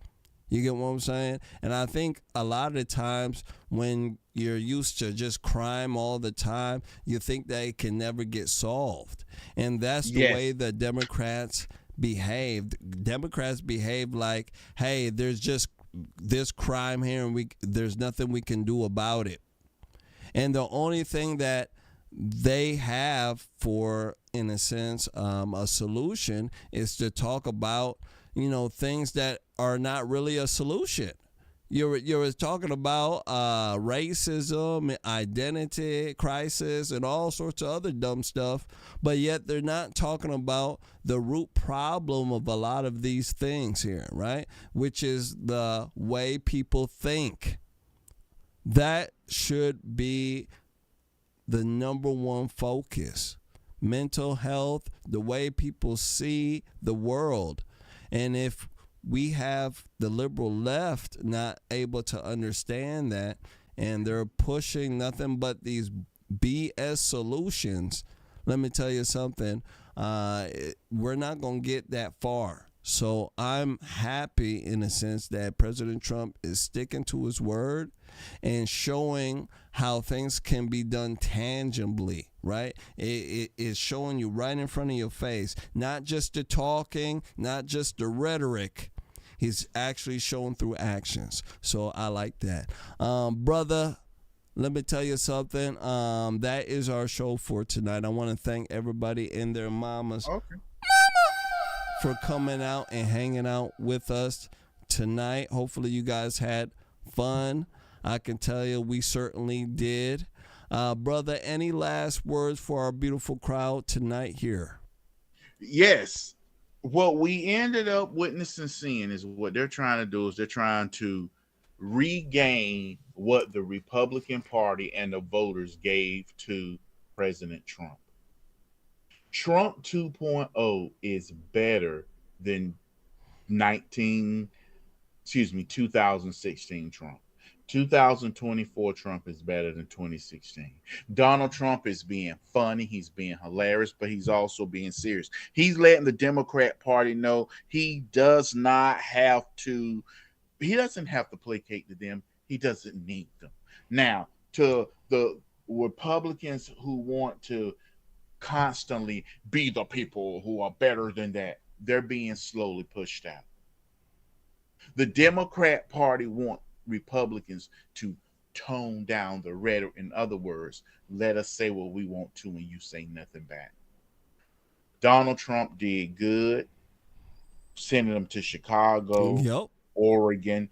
You get what I'm saying? And I think a lot of the times when you're used to just crime all the time, you think that it can never get solved. And that's the way the Democrats behave. Democrats behave like, hey, there's just this crime here and there's nothing we can do about it. And the only thing that they have for, in a sense, a solution is to talk about, things that are not really a solution. You're talking about racism, identity crisis, and all sorts of other dumb stuff, but yet they're not talking about the root problem of a lot of these things here, right? Which is the way people think. That should be the number one focus. Mental health, the way people see the world. And if we have the liberal left not able to understand that, and they're pushing nothing but these BS solutions, let me tell you something, we're not going to get that far. So I'm happy in a sense that President Trump is sticking to his word and showing how things can be done tangibly, right? It is showing you right in front of your face, not just the talking, not just the rhetoric. He's actually showing through actions. So I like that. Brother, let me tell you something. That is our show for tonight. I want to thank everybody and their mamas for coming out and hanging out with us tonight. Hopefully you guys had fun. I can tell you we certainly did. Brother, any last words for our beautiful crowd tonight here? Yes. What we ended up witnessing, seeing is what they're trying to do is they're trying to regain what the Republican Party and the voters gave to President Trump. Trump 2.0 is better than 2016 Trump. 2024 Trump is better than 2016. Donald Trump is being funny. He's being hilarious, but he's also being serious. He's letting the Democrat Party know he doesn't have to placate to them. He doesn't need them. Now, to the Republicans who want to constantly be the people who are better than that, they're being slowly pushed out. The Democrat Party want Republicans to tone down the rhetoric. In other words, let us say what we want to and you say nothing back. Donald Trump did good, sending them to Chicago, Oregon,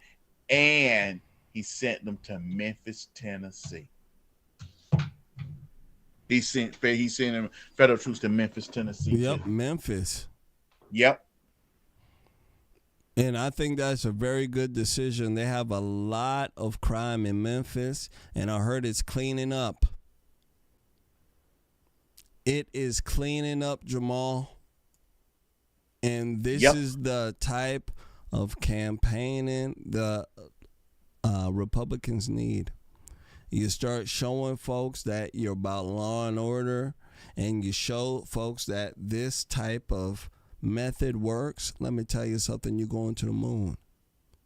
and he sent them to Memphis, Tennessee. He sent them federal troops to Memphis, Tennessee. Yep, Memphis. Yep. And I think that's a very good decision. They have a lot of crime in Memphis, and I heard it's cleaning up. It is cleaning up, Jamal. And this is the type of campaigning the Republicans need. You start showing folks that you're about law and order, and you show folks that this type of method works. Let me tell you something. You're going to the moon.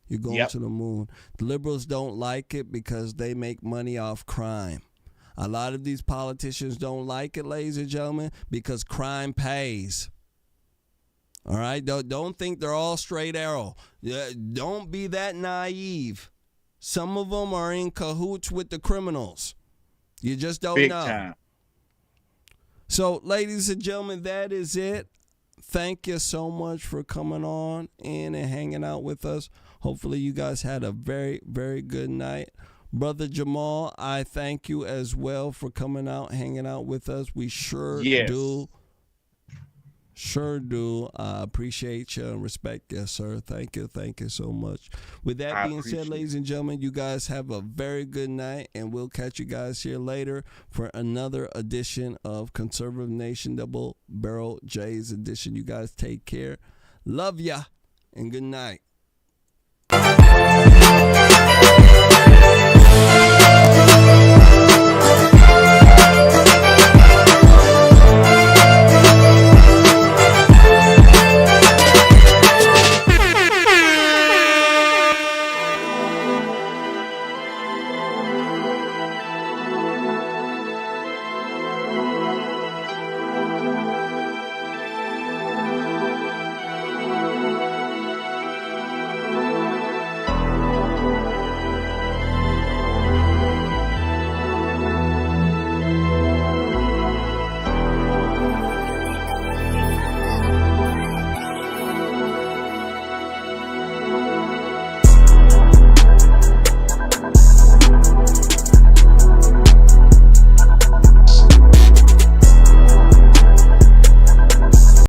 You're going to the moon. The liberals don't like it because they make money off crime. A lot of these politicians don't like it, ladies and gentlemen, because crime pays. All right? Don't think they're all straight arrow. Don't be that naive. Some of them are in cahoots with the criminals. You just don't know. Big time. So, ladies and gentlemen, that is it. Thank you so much for coming on in and hanging out with us. Hopefully you guys had a very, very good night. Brother Jamal, I thank you as well for coming out, hanging out with us. We sure do. Sure do. I appreciate you and respect you, sir. Thank you. Thank you so much. With that being said, ladies and gentlemen, you guys have a very good night, and we'll catch you guys here later for another edition of Conservative Nation Double Barrel J's edition. You guys take care. Love ya, and good night.